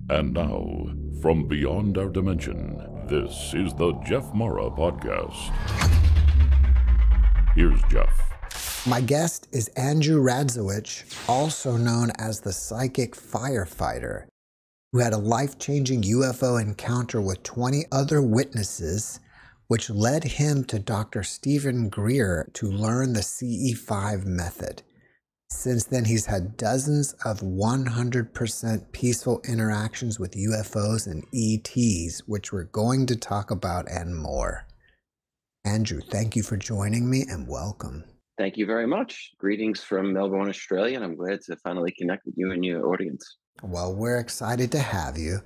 And now, from beyond our dimension, this is the JeffMara podcast. Here's Jeff. My guest is Andrew Radziewicz, also known as the psychic firefighter, who had a life-changing UFO encounter with 20 other witnesses, which led him to Dr. Stephen Greer to learn the CE5 method. Since then, he's had dozens of 100% peaceful interactions with UFOs and ETs, which we're going to talk about and more. Andrew, thank you for joining me and welcome. Thank you very much. Greetings from Melbourne, Australia, and I'm glad to finally connect with you and your audience. Well, we're excited to have you.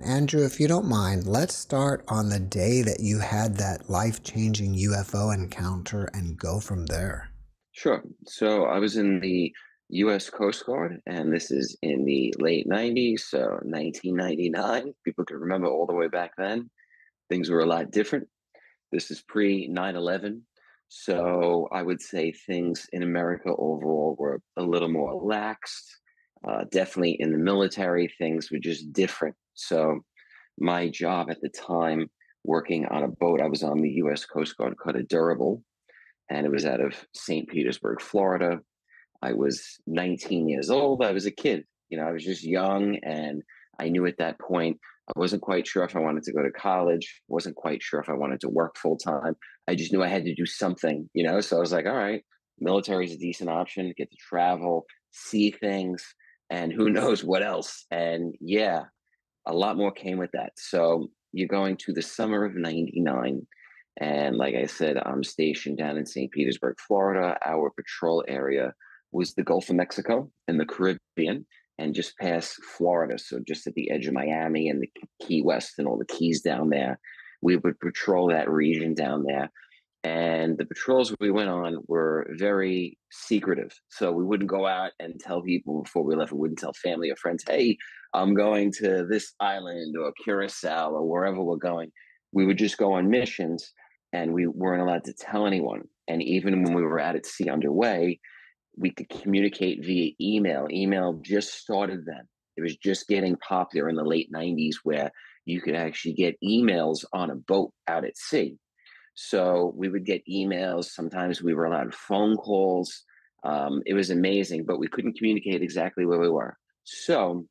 Andrew, if you don't mind, let's start on the day that you had that life-changing UFO encounter and go from there. Sure. So I was in the U.S. Coast Guard, and this is in the late 90s, so 1999. People can remember all the way back then. Things were a lot different. This is pre-9/11. So I would say things in America overall were a little more relaxed. Definitely in the military, things were just different. So my job at the time, working on a boat, I was on the U.S. Coast Guard called a Durable, and it was out of St. Petersburg, Florida. I was 19 years old. I was a kid. I was just young, and I knew at that point I wasn't quite sure if I wanted to go to college, wasn't quite sure if I wanted to work full time. I just knew I had to do something, so I was like, all right, military is a decent option, get to travel, see things, and who knows what else. And yeah, a lot more came with that. So you're going to the summer of 99. And like I said, I'm stationed down in St. Petersburg, Florida. Our patrol area was the Gulf of Mexico and the Caribbean, and just past Florida. So just at the edge of Miami and the Key West and all the keys down there, we would patrol that region down there. And the patrols we went on were very secretive. So we wouldn't go out and tell people before we left. We wouldn't tell family or friends, hey, I'm going to this island or Curacao or wherever we're going. We would just go on missions, and we weren't allowed to tell anyone. And even when we were out at sea underway, we could communicate via email. Email just started then. It was just getting popular in the late 90s, where you could actually get emails on a boat out at sea. So we would get emails. Sometimes we were allowed phone calls. It was amazing, but we couldn't communicate exactly where we were. So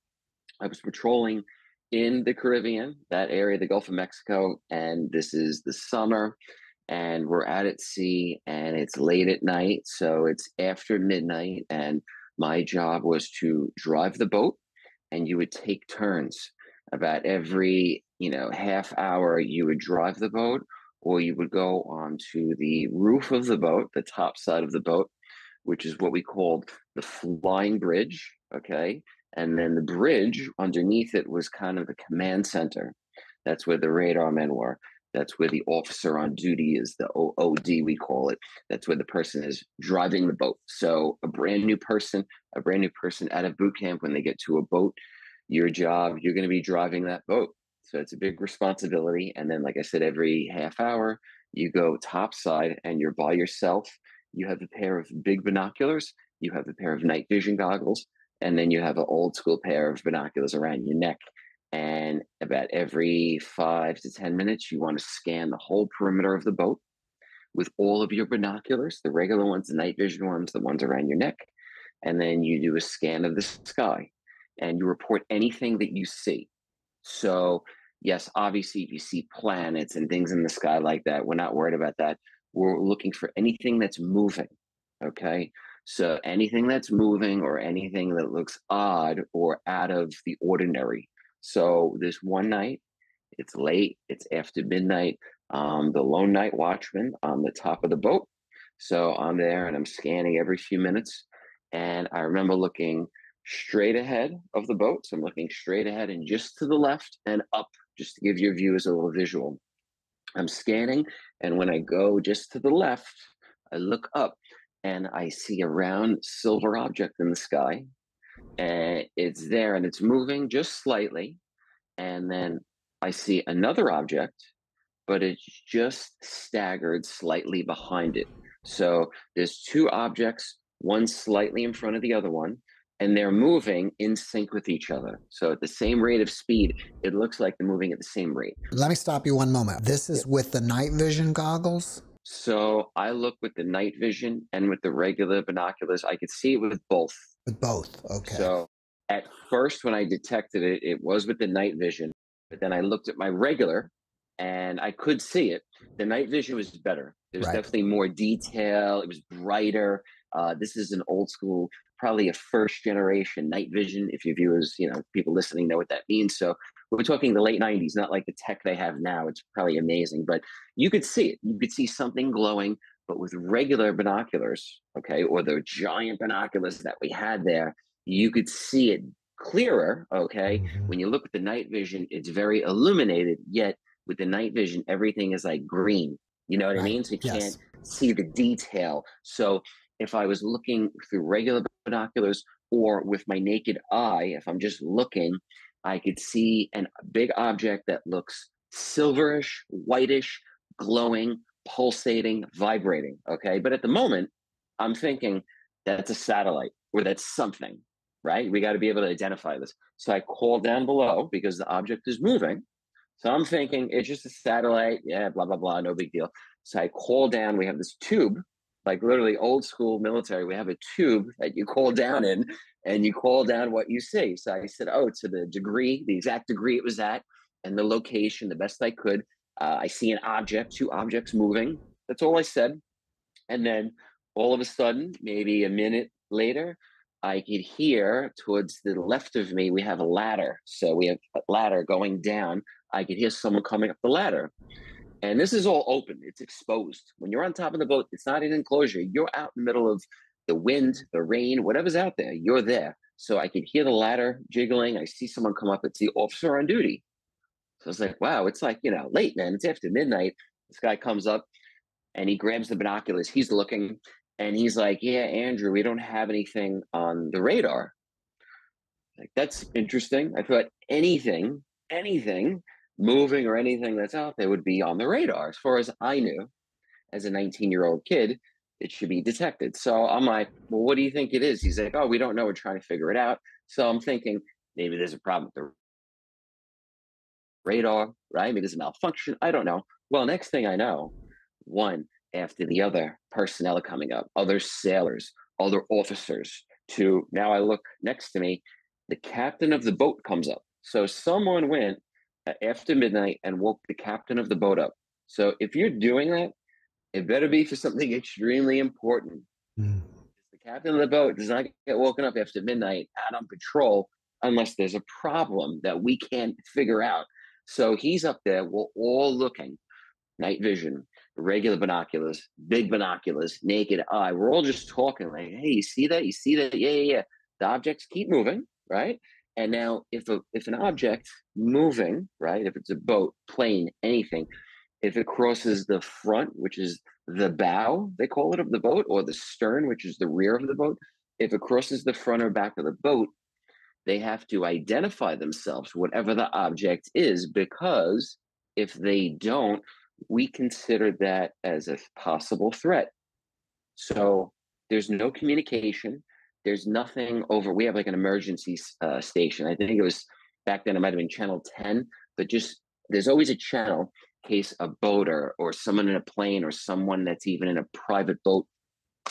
I was patrolling in the Caribbean, that area, the Gulf of Mexico, and this is the summer, and we're out at sea, and it's late at night, so it's after midnight, and my job was to drive the boat, and you would take turns. About every half hour, you would drive the boat, or you would go onto the roof of the boat, the top side of the boat, which is what we called the flying bridge, okay? And then the bridge underneath it was kind of the command center. That's where the radar men were. That's where the officer on duty is, the OOD, we call it. That's where the person is driving the boat. So a brand new person out of boot camp, when they get to a boat, your job, you're going to be driving that boat. So it's a big responsibility. And then, like I said, every half hour, you go topside and you're by yourself. You have a pair of big binoculars. You have a pair of night vision goggles. And then you have an old school pair of binoculars around your neck. And about every 5 to 10 minutes, you want to scan the whole perimeter of the boat with all of your binoculars, the regular ones, the night vision ones, the ones around your neck. And then you do a scan of the sky and you report anything that you see. So yes, obviously, if you see planets and things in the sky like that, we're not worried about that. We're looking for anything that's moving, okay? So anything that's moving or anything that looks odd or out of the ordinary. So this one night, it's late, it's after midnight, the lone night watchman on the top of the boat. So I'm there and I'm scanning every few minutes. And I remember looking straight ahead of the boat. So I'm looking straight ahead and just to the left and up, just to give your viewers a little visual. I'm scanning, and when I go just to the left, I look up and I see a round silver object in the sky, and it's there and it's moving just slightly. And then I see another object, but it's just staggered slightly behind it. So there's two objects, one slightly in front of the other one, and they're moving in sync with each other. So at the same rate of speed, it looks like they're moving at the same rate. Let me stop you one moment. This is with the night vision goggles? So I look with the night vision and with the regular binoculars. I could see it with both. With both, okay. So at first, when I detected it, it was with the night vision. But then I looked at my regular and I could see it. The night vision was better. There was definitely more detail. It was brighter. This is an old school, probably a first generation night vision. If your viewers, people listening know what that means. So we're talking the late 90s, not like the tech they have now. It's probably amazing, but you could see it. You could see something glowing, but with regular binoculars, okay, or the giant binoculars that we had there, you could see it clearer, okay? When you look at the night vision, it's very illuminated, yet with the night vision, everything is like green. You know what I mean? So you can't see the detail. So if I was looking through regular binoculars or with my naked eye, if I'm just looking, I could see a big object that looks silverish, whitish, glowing, pulsating, vibrating, okay? But at the moment, I'm thinking that's a satellite or that's something, right? We got to be able to identify this. So I call down below because the object is moving. So I'm thinking it's just a satellite. Yeah, blah, blah, blah. No big deal. So I call down. We have this tube, like literally old school military. We have a tube that you call down in and you call down what you see. So I said, oh, to the degree, the exact degree it was at and the location, the best I could. I see an object, two objects moving. That's all I said. And then all of a sudden, maybe a minute later, I could hear towards the left of me, we have a ladder. So we have a ladder going down. I could hear someone coming up the ladder. And this is all open. It's exposed. When you're on top of the boat, it's not an enclosure. You're out in the middle of the wind, the rain, whatever's out there. You're there. So I could hear the ladder jiggling. I see someone come up. It's the officer on duty. So I was like, wow, it's like, late, man. It's after midnight. This guy comes up and he grabs the binoculars. He's looking and he's like, yeah, Andrew, we don't have anything on the radar. Like, that's interesting. I thought anything moving or anything that's out there would be on the radar. As far as I knew, as a 19-year-old kid, it should be detected. So I'm like, well, what do you think it is? He's like, oh, we don't know. We're trying to figure it out. So I'm thinking maybe there's a problem with the radar, right? Maybe there's a malfunction. I don't know. Well, next thing I know, one after the other personnel are coming up, other sailors, other officers, to now I look next to me, the captain of the boat comes up. So someone went after midnight and woke the captain of the boat up. So if you're doing that, it better be for something extremely important. The captain of the boat does not get woken up after midnight out on patrol unless there's a problem that we can't figure out. So he's up there. We're all looking, night vision, regular binoculars, big binoculars, naked eye. We're all just talking like, hey, you see that? You see that? Yeah. The objects keep moving, right? And now if an object moving, right, if it's a boat, plane, anything, if it crosses the front, which is the bow, they call it, of the boat, or the stern, which is the rear of the boat, if it crosses the front or back of the boat, they have to identify themselves, whatever the object is, because if they don't, we consider that as a possible threat. So there's no communication. There's nothing over. We have like an emergency station. I think it was back then, it might have been channel 10, but just there's always a channel in case a boater or someone in a plane or someone that's even in a private boat,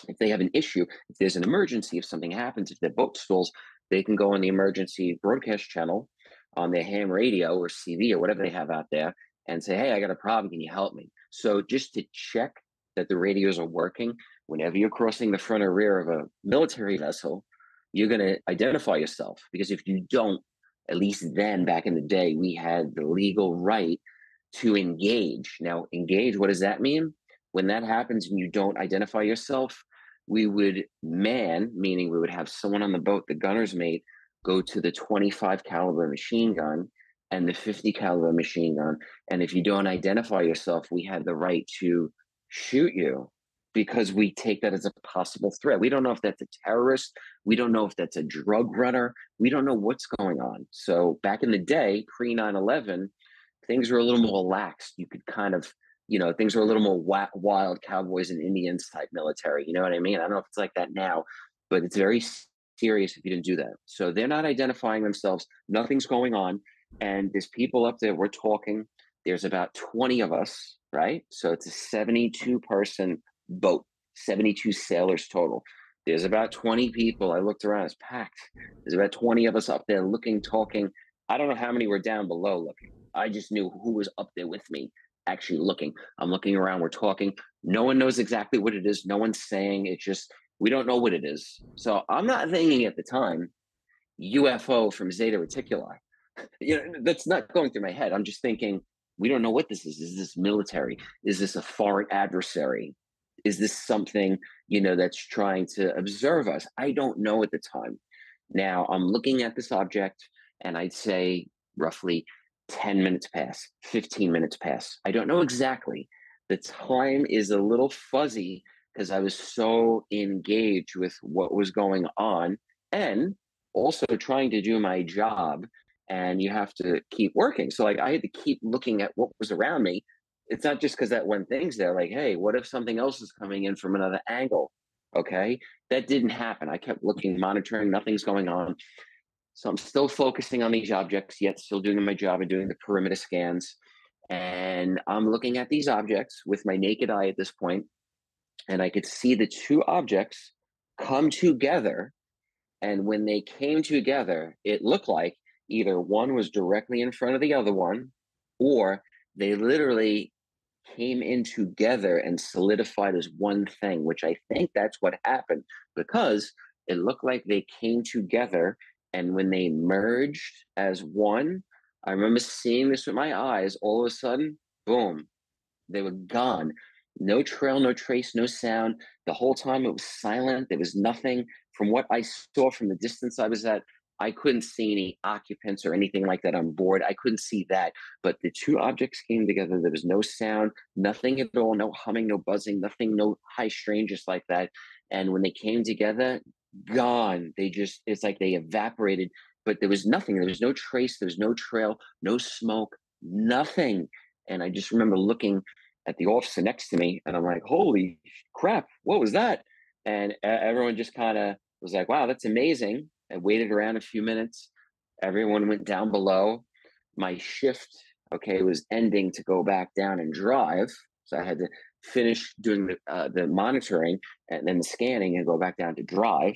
if they have an issue, if there's an emergency, if something happens, if their boat stalls, they can go on the emergency broadcast channel on their ham radio or CV or whatever they have out there and say, hey, I got a problem. Can you help me? So just to check that the radios are working, whenever you're crossing the front or rear of a military vessel, you're going to identify yourself. Because if you don't, at least then back in the day, we had the legal right to engage. Now, engage, what does that mean? When that happens and you don't identify yourself, we would man, meaning we would have someone on the boat, the gunner's mate, go to the 25 caliber machine gun and the 50 caliber machine gun. And if you don't identify yourself, we had the right to shoot you because we take that as a possible threat. We don't know if that's a terrorist. We don't know if that's a drug runner. We don't know what's going on. So back in the day, pre 9/11, things were a little more lax. You could kind of, things were a little more wild cowboys and Indians type military. You know what I mean? I don't know if it's like that now, but it's very serious if you didn't do that. So they're not identifying themselves. Nothing's going on. And there's people up there. We're talking. There's about 20 of us, right? So it's a 72-person boat, 72 sailors total. There's about 20 people. I looked around. It's packed. There's about 20 of us up there looking, talking. I don't know how many were down below looking. I just knew who was up there with me actually looking. I'm looking around. We're talking. No one knows exactly what it is. No one's saying. It's just, we don't know what it is. So I'm not thinking at the time, UFO from Zeta Reticuli. That's not going through my head. I'm just thinking, we don't know what this is. Is this military? Is this a foreign adversary? Is this something, that's trying to observe us? I don't know at the time. Now I'm looking at this object, and I'd say roughly 10 minutes pass, 15 minutes pass. I don't know exactly. The time is a little fuzzy because I was so engaged with what was going on and also trying to do my job. And you have to keep working. So I had to keep looking at what was around me. It's not just because that one thing's there. Like, hey, what if something else is coming in from another angle? Okay. That didn't happen. I kept looking, monitoring, nothing's going on. So I'm still focusing on these objects, yet still doing my job and doing the perimeter scans. And I'm looking at these objects with my naked eye at this point, and I could see the two objects come together. And when they came together, it looked like either one was directly in front of the other one, or they literally came in together and solidified as one thing, which I think that's what happened, because it looked like they came together. And when they merged as one, I remember seeing this with my eyes. All of a sudden, boom, they were gone. No trail, no trace, no sound. The whole time it was silent. There was nothing. From what I saw from the distance I was at, I couldn't see any occupants or anything like that on board. I couldn't see that. But the two objects came together. There was no sound, nothing at all, no humming, no buzzing, nothing, no high strangeness like that. And when they came together, gone. It's like they evaporated, but there was nothing. There was no trace. There was no trail, no smoke, nothing. And I just remember looking at the officer next to me, and I'm like, holy crap, what was that? And everyone just kind of was like, wow, that's amazing. I waited around a few minutes. Everyone went down below. My shift, was ending to go back down and drive. So I had to finish doing the monitoring and then the scanning and go back down to drive.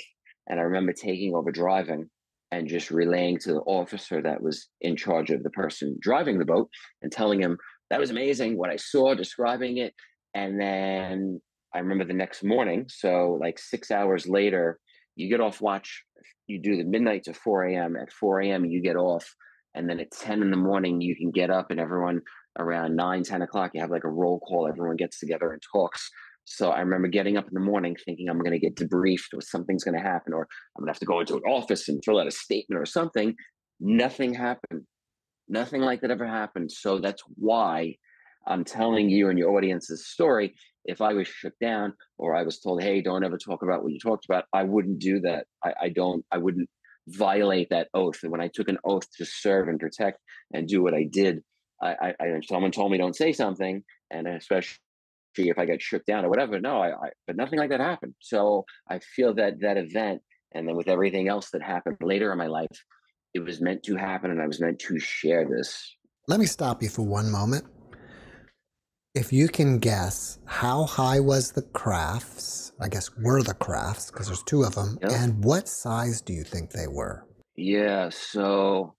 And I remember taking over driving and just relaying to the officer that was in charge of the person driving the boat and telling him that was amazing, what I saw, describing it. And then I remember the next morning, so like 6 hours later, you get off watch, you do the midnight to 4 a.m. At 4 a.m., you get off. And then at 10 in the morning, you can get up, and everyone around 9, 10 o'clock, you have like a roll call. Everyone gets together and talks. So I remember getting up in the morning thinking I'm going to get debriefed or something's going to happen, or I'm going to have to go into an office and fill out a statement or something. Nothing happened. Nothing like that ever happened. So that's why I'm telling you and your audience this story. If I was shook down or I was told, hey, don't ever talk about what you talked about, I wouldn't do that. I wouldn't violate that oath. And when I took an oath to serve and protect and do what I did, someone told me don't say something, and especially if I get shook down or whatever, but nothing like that happened. So I feel that that event, and then with everything else that happened later in my life, it was meant to happen, and I was meant to share this. Let me stop you for one moment. If you can guess, how high was the crafts? I guess were the crafts, because there's two of them. Yep. And what size do you think they were? Yeah, so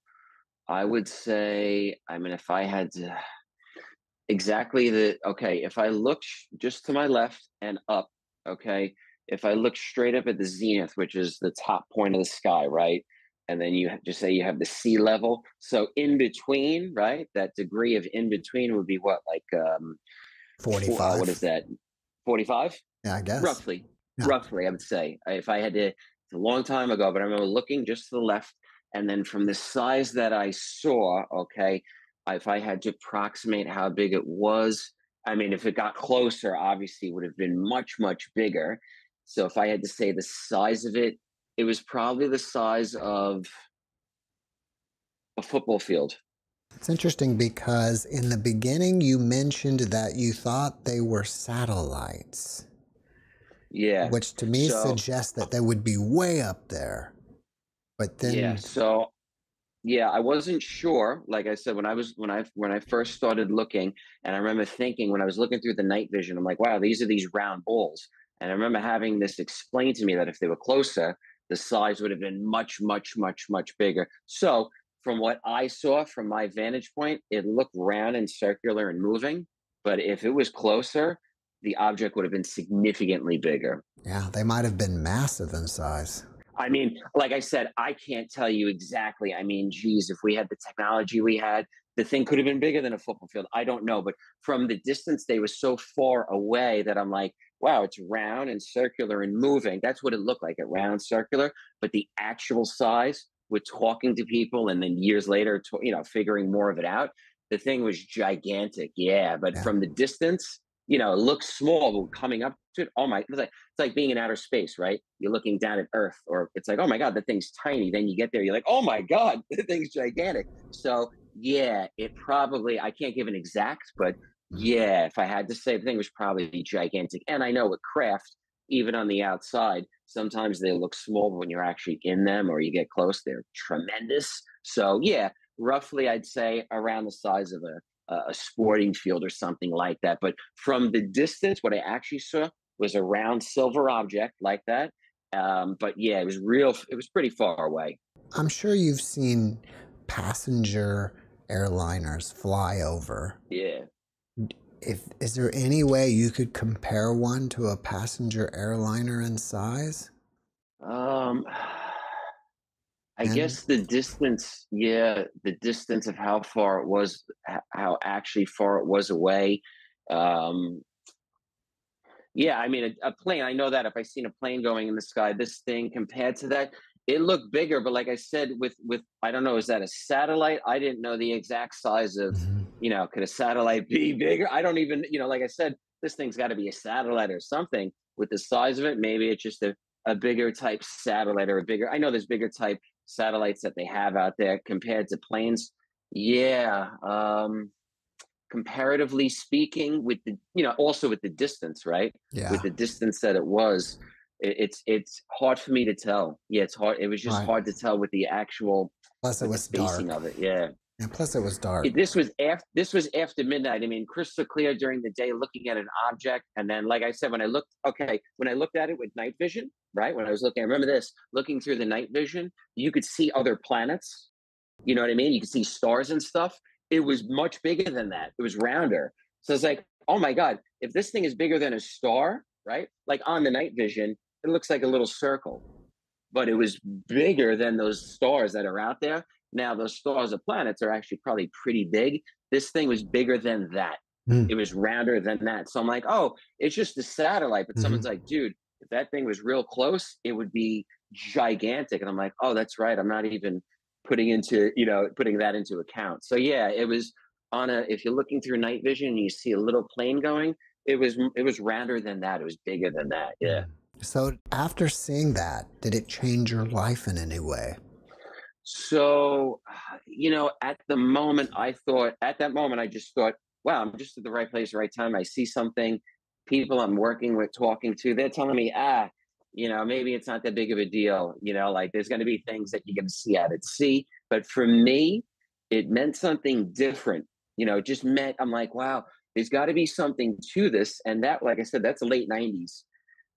I would say, if I had to exactly if I looked just to my left and up, if I look straight up at the zenith, which is the top point of the sky, right? And then you just say you have the sea level. So in between, right? That degree of in between would be what, like 45. What is that? 45? Yeah, I guess. Roughly, I would say. If I had to, it's a long time ago, but I remember looking just to the left. And then from the size that I saw, if I had to approximate how big it was, if it got closer, obviously it would have been much, much bigger. So if I had to say the size of it, it was probably the size of a football field. It's interesting because in the beginning you mentioned that you thought they were satellites. Yeah. Which to me suggests that they would be way up there. But Yeah. then, So yeah, I wasn't sure. Like I said, when I first started looking, and I remember thinking when I was looking through the night vision, I'm like, wow, these are these round balls. And I remember having this explained to me that if they were closer, the size would have been much, much, much, much bigger. So from what I saw from my vantage point, it looked round and circular and moving. But if it was closer, the object would have been significantly bigger. yeah, they might have been massive in size. I mean, like I said, I can't tell you exactly. I mean, geez, if we had the technology we had, the thing could have been bigger than a football field. I don't know. But from the distance, they were so far away that I'm like, wow, it's round and circular and moving. That's what it looked like, a round circular. But the actual size with talking to people and then years later, figuring more of it out, the thing was gigantic. Yeah. But Yeah. from the distance, it looks small, but coming up to it, oh my, it's like being in outer space, right? You're looking down at Earth, or it's like, oh my God, the thing's tiny. Then you get there, you're like, oh my God, the thing's gigantic. So yeah, it probably, I can't give an exact, but Mhm. yeah, if I had to say, the thing was probably gigantic. And I know with craft, even on the outside, sometimes they look small, but when you're actually in them or you get close, they're tremendous. So yeah, roughly I'd say around the size of a sporting field or something like that. But from the distance, what I actually saw was a round silver object like that. But yeah, it was real. It was pretty far away. I'm sure you've seen passenger airliners fly over. Yeah. Is there any way you could compare one to a passenger airliner in size? Um, I And guess the distance, yeah, the distance of how far it was, how actually far it was away. Um, Yeah, I mean, a plane. I know that if I seen a plane going in the sky, this thing compared to that, it looked bigger. But like I said, with I don't know, is that a satellite? I didn't know the exact size of, Mhm. could a satellite be bigger? I don't even, like I said, this thing's got to be a satellite or something with the size of it. Maybe it's just a bigger type satellite or a bigger. I know there's bigger type satellites that they have out there compared to planes. Yeah. Comparatively speaking, with the also with the distance, right, with Yeah, the distance that it was, it's hard for me to tell. Yeah, it's hard. It was just right. hard to tell with the actual, Plus it with the was spacing dark. of it. Yeah. And plus it was dark. This was after midnight. I mean, crystal clear during the day, looking at an object, and then, like I said, when I looked at it with night vision, right, when I was looking, I remember this, looking through the night vision, you could see other planets. You know what I mean? You could see stars and stuff. It was much bigger than that. It was rounder. So it's like, oh my God, if this thing is bigger than a star, right? Like on the night vision, it looks like a little circle, but it was bigger than those stars that are out there. Now, those stars or planets are actually probably pretty big. This thing was bigger than that. Mm. It was rounder than that. So I'm like, oh, it's just a satellite. But someone's Mhm. like, dude, if that thing was real close, it would be gigantic. And I'm like, oh, that's right. I'm not even putting that into account. So yeah, it was if you're looking through night vision and you see a little plane going, it was rounder than that. It was bigger than that. Yeah. Mm. So after seeing that, did it change your life in any way? So, at that moment, I just thought, wow, I'm just at the right place, right time. I see something, people I'm working with, talking to, they're telling me, maybe it's not that big of a deal. Like there's going to be things that you're going to see out at sea. But for me, it meant something different. It just meant, I'm like, wow, there's got to be something to this. And that, like I said, that's the late 90s.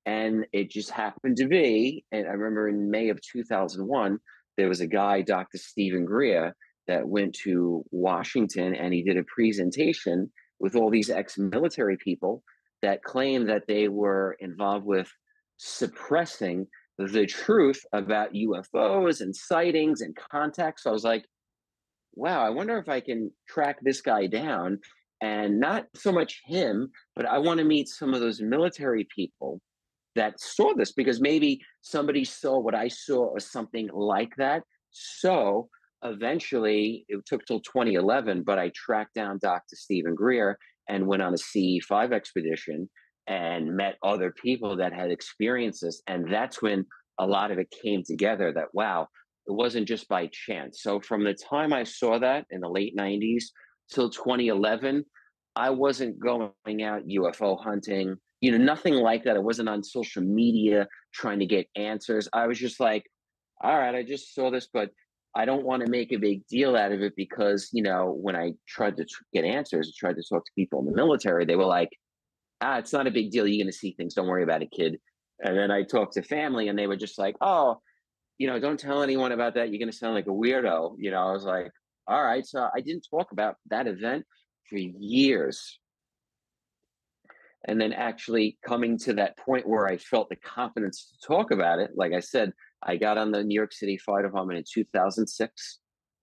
And it just happened to be, and I remember in May of 2001, there was a guy, Dr. Stephen Greer, that went to Washington and he did a presentation with all these ex-military people that claimed that they were involved with suppressing the truth about UFOs and sightings and contacts. So I was like, wow, I wonder if I can track this guy down, and not so much him, but I want to meet some of those military people that saw this, because maybe somebody saw what I saw or something like that. So eventually, it took till 2011, but I tracked down Dr. Stephen Greer and went on a CE5 expedition and met other people that had experienced this. And that's when a lot of it came together, that, wow, it wasn't just by chance. So from the time I saw that in the late 90s till 2011, I wasn't going out UFO hunting, nothing like that. I wasn't on social media trying to get answers. I was just like, all right, I just saw this, but I don't want to make a big deal out of it because, when I tried to get answers, tried to talk to people in the military, they were like, it's not a big deal. You're going to see things. Don't worry about it, kid. And then I talked to family and they were just like, oh, don't tell anyone about that. You're going to sound like a weirdo. I was like, all right. So I didn't talk about that event for years. And then actually coming to that point where I felt the confidence to talk about it, like I said, I got on the New York City Fire Department in 2006.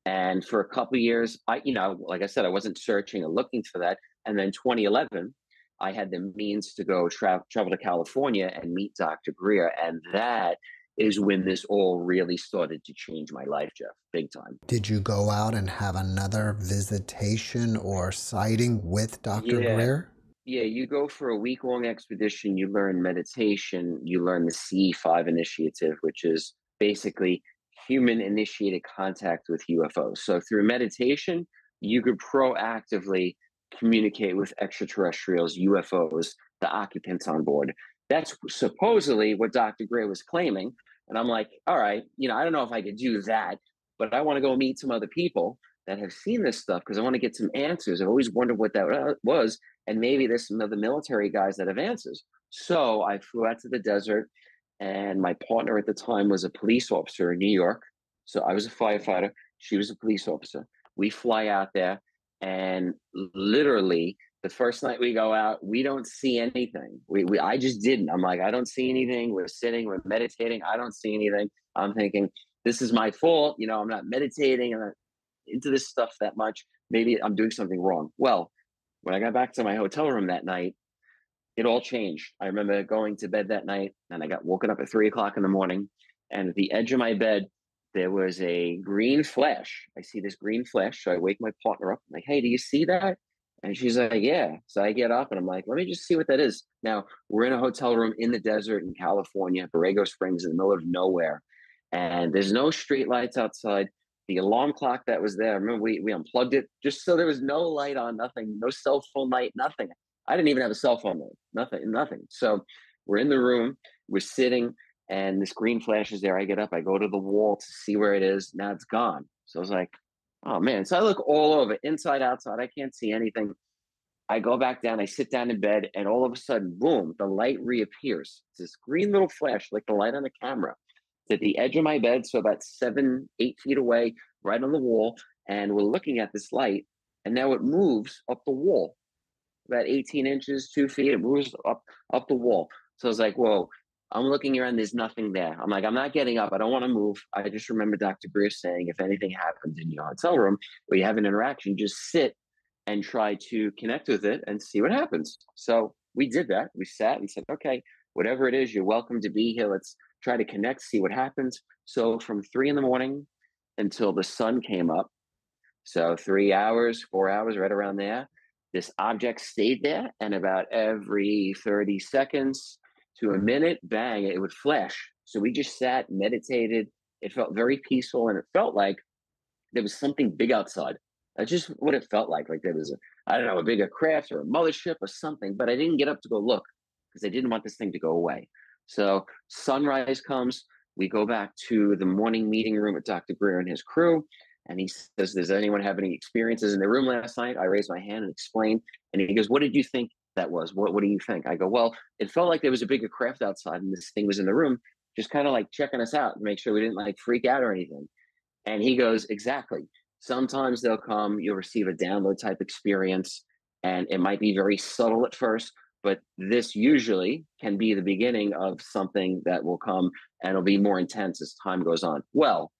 And for a couple of years, like I said, I wasn't searching or looking for that. And then 2011, I had the means to go travel to California and meet Dr. Greer. And that is when this all really started to change my life, Jeff, big time. Did you go out and have another visitation or sighting with Dr. Yeah. Greer? Yeah, you go for a week-long expedition, you learn meditation, you learn the C5 initiative, which is basically human-initiated contact with UFOs. So through meditation, you could proactively communicate with extraterrestrials, UFOs, the occupants on board. That's supposedly what Dr. Gray was claiming. And I'm like, all right, I don't know if I could do that, but I want to go meet some other people that have seen this stuff because I want to get some answers. I've always wondered what that was. And maybe there's some other military guys that have answers. So I flew out to the desert, and my partner at the time was a police officer in New York. So I was a firefighter. She was a police officer. We fly out there, and literally the first night we go out, we don't see anything. I just didn't. I'm like, I don't see anything. We're sitting, we're meditating. I don't see anything. I'm thinking, this is my fault. I'm not meditating. I'm not into this stuff that much. Maybe I'm doing something wrong. Well, when I got back to my hotel room that night, it all changed. I remember going to bed that night and I got woken up at 3 o'clock in the morning. And at the edge of my bed, there was a green flash. I see this green flash. So I wake my partner up. I'm like, hey, do you see that? And she's like, yeah. So I get up and I'm like, let me just see what that is. Now, we're in a hotel room in the desert in California, Borrego Springs, in the middle of nowhere. And there's no street lights outside. The alarm clock that was there, I remember we unplugged it just so there was no light on, nothing, no cell phone light, nothing. I didn't even have a cell phone light, nothing. So we're in the room, we're sitting, and this green flash is there. I get up, I go to the wall to see where it is. Now it's gone. So I was like, oh man. So I look all over, inside, outside. I can't see anything. I go back down, I sit down in bed, and all of a sudden, boom, the light reappears. It's this green little flash, like the light on the camera. It's at the edge of my bed, so about 7, 8 feet away, right on the wall. And we're looking at this light, and now it moves up the wall, about 18 inches, 2 feet. It moves up the wall. So I was like, whoa, I'm looking around. There's nothing there. I'm like, I'm not getting up. I don't want to move. I just remember Dr. Greer saying, if anything happens in your hotel room where you have an interaction, just sit and try to connect with it and see what happens. So we did that. We sat and said, okay, whatever it is, you're welcome to be here. Let's try to connect, see what happens. So from 3 a.m. until the sun came up, so 3 hours, 4 hours, right around there, this object stayed there. And about every 30 seconds to a minute, bang, it would flash. So we just sat, meditated. It felt very peaceful. And it felt like there was something big outside. That's just what it felt like. Like there was a bigger craft or a mothership or something, but I didn't get up to go look because I didn't want this thing to go away. So sunrise comes, we go back to the morning meeting room with Dr. Greer and his crew. And he says, does anyone have any experiences in the room last night? I raised my hand and explained. And he goes, what did you think that was? What do you think? I go, well, it felt like there was a bigger craft outside and this thing was in the room, just kind of like checking us out and make sure we didn't like freak out or anything. And he goes, exactly. Sometimes they'll come, you'll receive a download type experience, and it might be very subtle at first, but this usually can be the beginning of something that will come and it'll be more intense as time goes on. Well,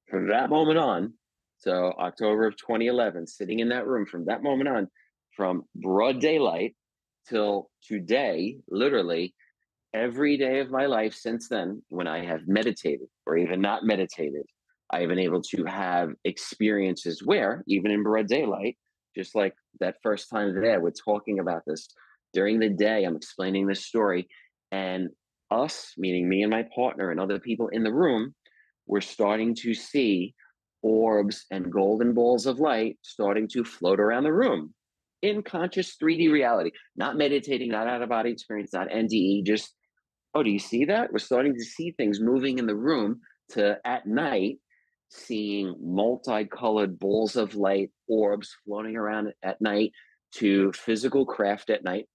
from that moment on, so October of 2011, sitting in that room from that moment on, from broad daylight till today, literally every day of my life since then, when I have meditated or even not meditated, I've been able to have experiences where, even in broad daylight, just like that first time there, we're talking about this. During the day, I'm explaining this story, and us, meaning me and my partner and other people in the room, we're starting to see orbs and golden balls of light starting to float around the room in conscious 3D reality, not meditating, not out of body experience, not NDE, just, oh, do you see that? We're starting to see things moving in the room to at night seeing multicolored balls of light, orbs floating around at night, to physical craft at night,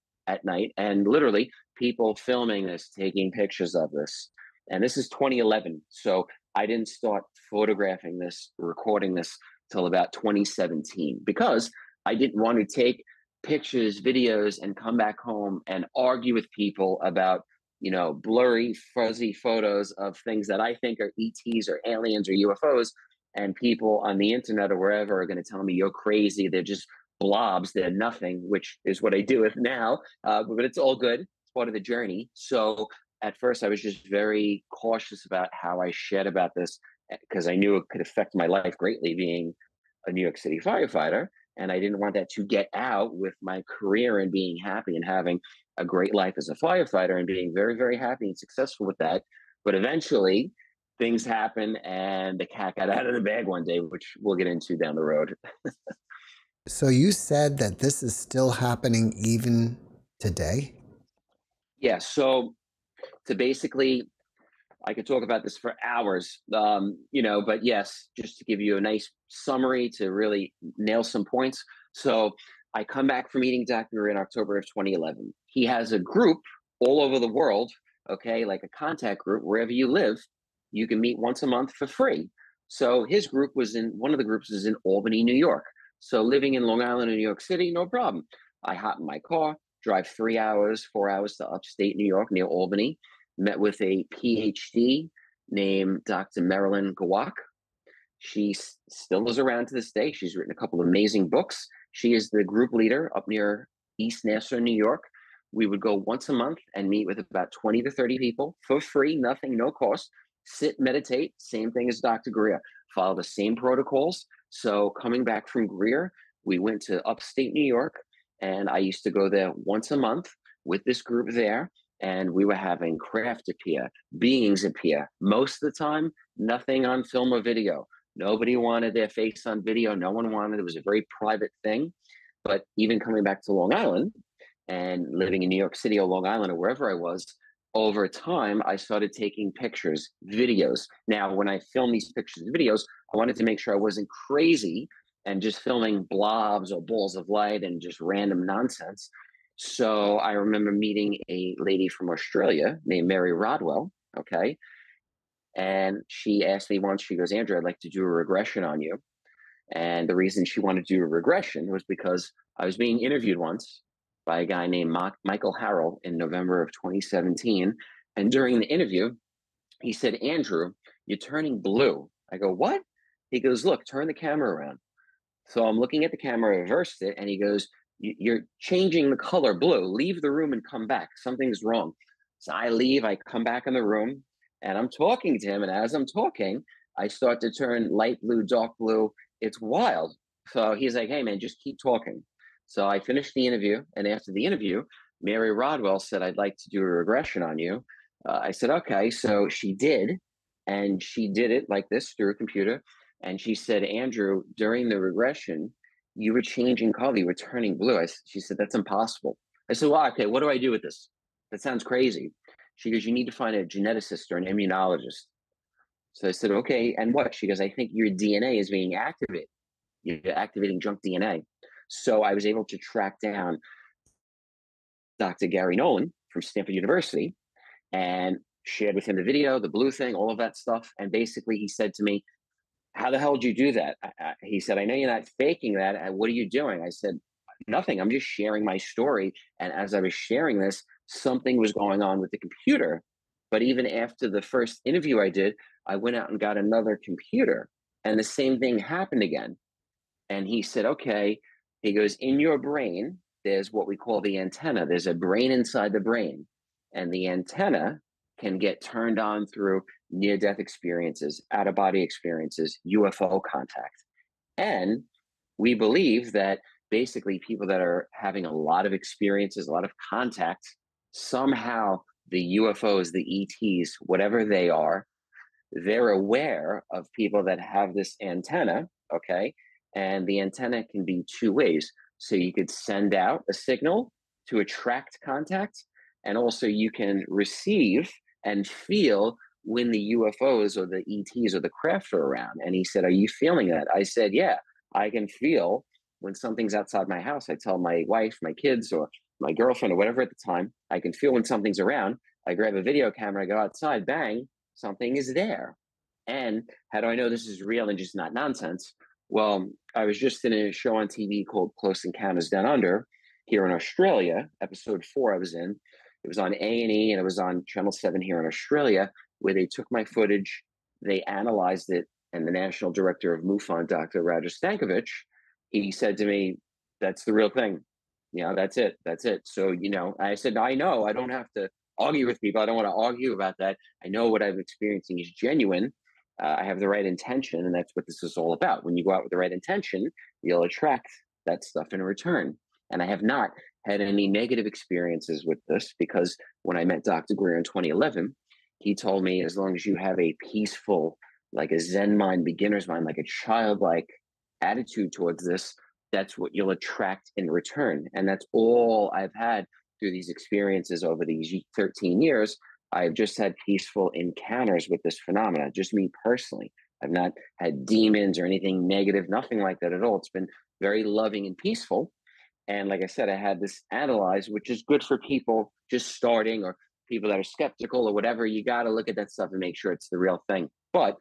and literally people filming this, taking pictures of this. And this is 2011. So I didn't start photographing this, recording this till about 2017, because I didn't want to take pictures, videos, and come back home and argue with people about, blurry, fuzzy photos of things that I think are ETs or aliens or UFOs. And people on the internet or wherever are going to tell me you're crazy. They're just blobs. They're nothing, which is what I do with now. But it's all good. It's part of the journey. So at first, I was just very cautious about how I shared about this, because I knew it could affect my life greatly, being a New York City firefighter. And I didn't want that to get out with my career and being happy and having a great life as a firefighter and being very, very happy and successful with that. But eventually, things happen and the cat got out of the bag one day, which we'll get into down the road. So you said that this is still happening even today? Yeah. So to basically, I could talk about this for hours, but yes, just to give you a nice summary to really nail some points. So I come back from meeting Dr. Greer in October of 2011. He has a group all over the world, okay, like a contact group. Wherever you live, you can meet once a month for free. So his group one of the groups is in Albany, New York. So living in Long Island or New York City, no problem. I hop in my car, drive 3 hours, 4 hours to upstate New York near Albany. Met with a PhD named Dr. Marilyn Gawak. She still is around to this day. She's written a couple of amazing books. She is the group leader up near East Nassau, New York. We would go once a month and meet with about 20 to 30 people for free, nothing, no cost. Sit, meditate, same thing as Dr. Greer. Follow the same protocols. So coming back from Greer, we went to upstate New York, and I used to go there once a month with this group there. And we were having craft appear, beings appear. Most of the time, nothing on film or video. Nobody wanted their face on video. No one wanted. It was a very private thing. But even coming back to Long Island and living in New York City or Long Island or wherever I was, over time, I started taking pictures, videos. Now, when I film these pictures and videos, I wanted to make sure I wasn't crazy and just filming blobs or balls of light and just random nonsense. So I remember meeting a lady from Australia named Mary Rodwell, okay? And she asked me once, she goes, Andrew, I'd like to do a regression on you. And the reason she wanted to do a regression was because I was being interviewed once by a guy named Michael Harrell in November of 2017. And during the interview, he said, Andrew, you're turning blue. I go, what? He goes, look, turn the camera around. So I'm looking at the camera, reversed it, and he goes, you're changing the color blue. Leave the room and come back. Something's wrong. So I leave, I come back in the room, and I'm talking to him. And as I'm talking, I start to turn light blue, dark blue. It's wild. So he's like, hey, man, just keep talking. So I finished the interview. And after the interview, Mary Rodwell said, I'd like to do a regression on you. I said, okay. So she did. And she did it like this through a computer. And she said, Andrew, during the regression, you were changing color. You were turning blue. She said, that's impossible. I said, well, okay, what do I do with this? That sounds crazy. She goes, you need to find a geneticist or an immunologist. So I said, okay, and what? She goes, I think your DNA is being activated. You're activating junk DNA. So I was able to track down Dr. Gary Nolan from Stanford University and shared with him the video, the blue thing, all of that stuff. And basically he said to me, how the hell did you do that? He said, I know you're not faking that. What are you doing? I said, nothing. I'm just sharing my story. And as I was sharing this, something was going on with the computer. But even after the first interview I did, I went out and got another computer, and the same thing happened again. And he said, okay, he goes, in your brain, there's what we call the antenna. There's a brain inside the brain. And the antenna can get turned on through near-death experiences, out-of-body experiences, UFO contact. And we believe that basically people that are having a lot of experiences, a lot of contact, somehow the UFOs, the ETs, whatever they are, they're aware of people that have this antenna, okay? And the antenna can be two ways. So you could send out a signal to attract contact, and also you can receive and feel when the UFOs or the ETs or the craft are around. And he said, are you feeling that? I said, yeah, I can feel when something's outside my house. I tell my wife, my kids, or my girlfriend, or whatever at the time, I can feel when something's around. I grab a video camera, I go outside, bang, something is there. And how do I know this is real and just not nonsense? Well, I was just in a show on TV called Close Encounters Down Under here in Australia. Episode 4 I was in. It was on A&E and it was on Channel 7 here in Australia, where they took my footage, they analyzed it, and the national director of MUFON, Dr. Radziewicz, he said to me, that's the real thing. That's it. That's it. So, I said, I know, I don't have to argue with people. I don't want to argue about that. I know what I'm experiencing is genuine. I have the right intention, and that's what this is all about. When you go out with the right intention, you'll attract that stuff in return. And I have not had any negative experiences with this, because when I met Dr. Greer in 2011, he told me, as long as you have a peaceful, like a Zen mind, beginner's mind, like a childlike attitude towards this, that's what you'll attract in return. And that's all I've had through these experiences over these 13 years. I've just had peaceful encounters with this phenomena, just me personally. I've not had demons or anything negative, nothing like that at all. It's been very loving and peaceful. And like I said, I had this analyzed, which is good for people just starting or people that are skeptical or whatever. You got to look at that stuff and make sure it's the real thing. But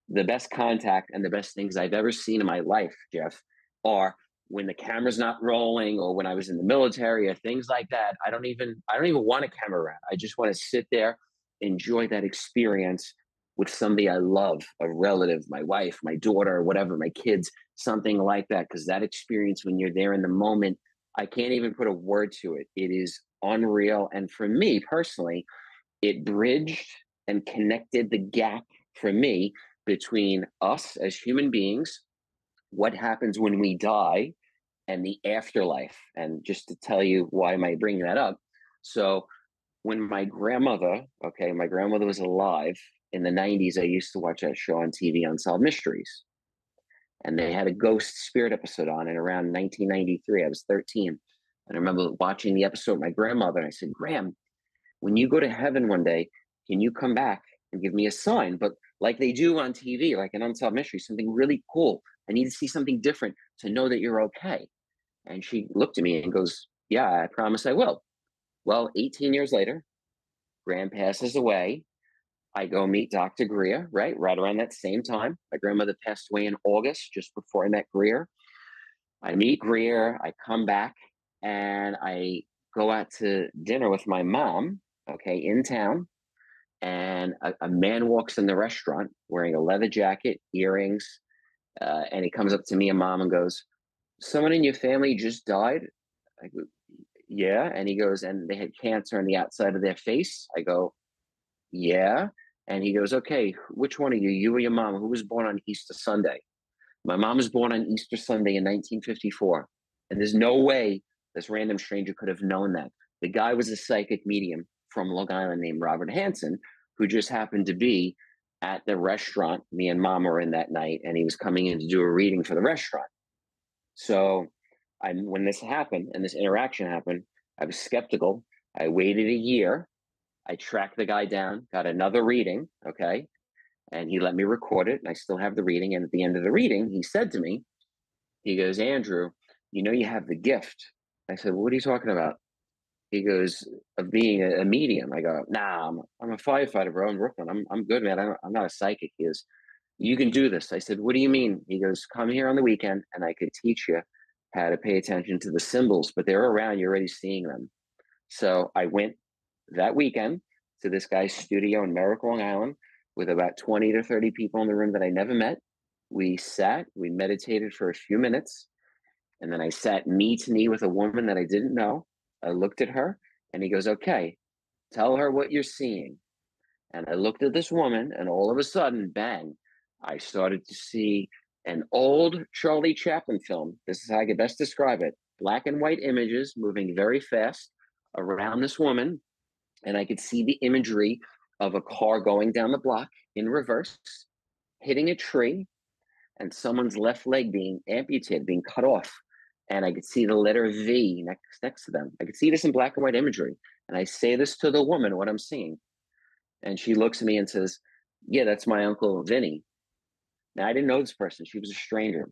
the best contact and the best things I've ever seen in my life, Jeff, are when the camera's not rolling, or when I was in the military or things like that. I don't even want a camera around. I just want to sit there, enjoy that experience with somebody I love, a relative, my wife, my daughter, whatever, my kids, something like that. Because that experience, when you're there in the moment, I can't even put a word to it. It is unreal. And for me personally, it bridged and connected the gap for me between us as human beings, what happens when we die, and the afterlife. And just to tell you why am I bringing that up. So when my grandmother was alive in the 90s, I used to watch that show on TV, Unsolved Mysteries. And they had a ghost spirit episode on it around 1993. I was 13. And I remember watching the episode with my grandmother. And I said, Gram, when you go to heaven one day, can you come back and give me a sign? But like they do on TV, like an Unsolved Mystery, something really cool. I need to see something different to know that you're okay. And she looked at me and goes, yeah, I promise I will. Well, 18 years later, Gran passes away. I go meet Dr. Greer, right around that same time. My grandmother passed away in August, just before I met Greer. I meet Greer, I come back, and I go out to dinner with my mom, in town. And a man walks in the restaurant wearing a leather jacket, earrings, and he comes up to me and Mom and goes, someone in your family just died? I go, yeah. And he goes, and they had cancer on the outside of their face? I go, yeah. And he goes, okay, which one of you or your mom, who was born on Easter Sunday? My mom was born on Easter Sunday in 1954. And there's no way this random stranger could have known that. The guy was a psychic medium from Long Island named Robert Hansen, who just happened to be at the restaurant me and Mom were in that night, and he was coming in to do a reading for the restaurant. So when this happened and this interaction happened, I was skeptical. I waited a year. I tracked the guy down, got another reading, and he let me record it, and I still have the reading. And at the end of the reading, he said to me, he goes, Andrew, you have the gift. I said, well, what are you talking about? He goes, of being a medium. I go, nah, I'm a firefighter, bro, in Brooklyn. I'm good, man. I'm not a psychic. He goes, you can do this. I said, what do you mean? He goes, come here on the weekend and I could teach you how to pay attention to the symbols, but they're around. You're already seeing them. So I went that weekend to this guy's studio in Merrick, Long Island, with about 20 to 30 people in the room that I never met. We sat, we meditated for a few minutes, and then I sat knee to knee with a woman that I didn't know. I looked at her and he goes, okay, tell her what you're seeing. And I looked at this woman, and all of a sudden, bang, I started to see an old Charlie Chaplin film. This is how I could best describe it. Black and white images moving very fast around this woman. And I could see the imagery of a car going down the block in reverse, hitting a tree, and someone's left leg being amputated, being cut off. And I could see the letter V next to them. I could see this in black and white imagery. And I say this to the woman, what I'm seeing. And she looks at me and says, yeah, that's my Uncle Vinny. Now, I didn't know this person. She was a stranger.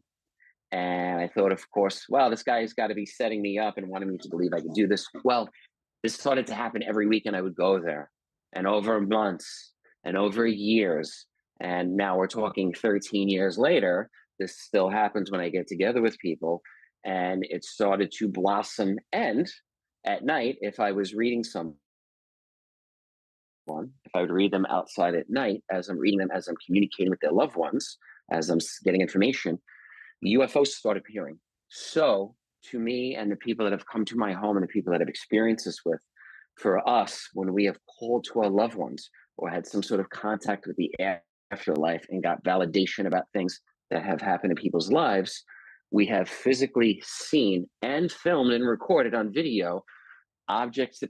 And I thought, of course, well, this guy's got to be setting me up and wanting me to believe I could do this. Well, this started to happen every weekend. I would go there, and over months and over years. And now we're talking 13 years later. This still happens when I get together with people. And it started to blossom. And at night, if I was reading someone, if I would read them outside at night, as I'm reading them, as I'm communicating with their loved ones, as I'm getting information, UFOs start appearing. So, to me and the people that have come to my home and the people that have experienced this with, for us, when we have called to our loved ones or had some sort of contact with the afterlife and got validation about things that have happened in people's lives, we have physically seen and filmed and recorded on video objects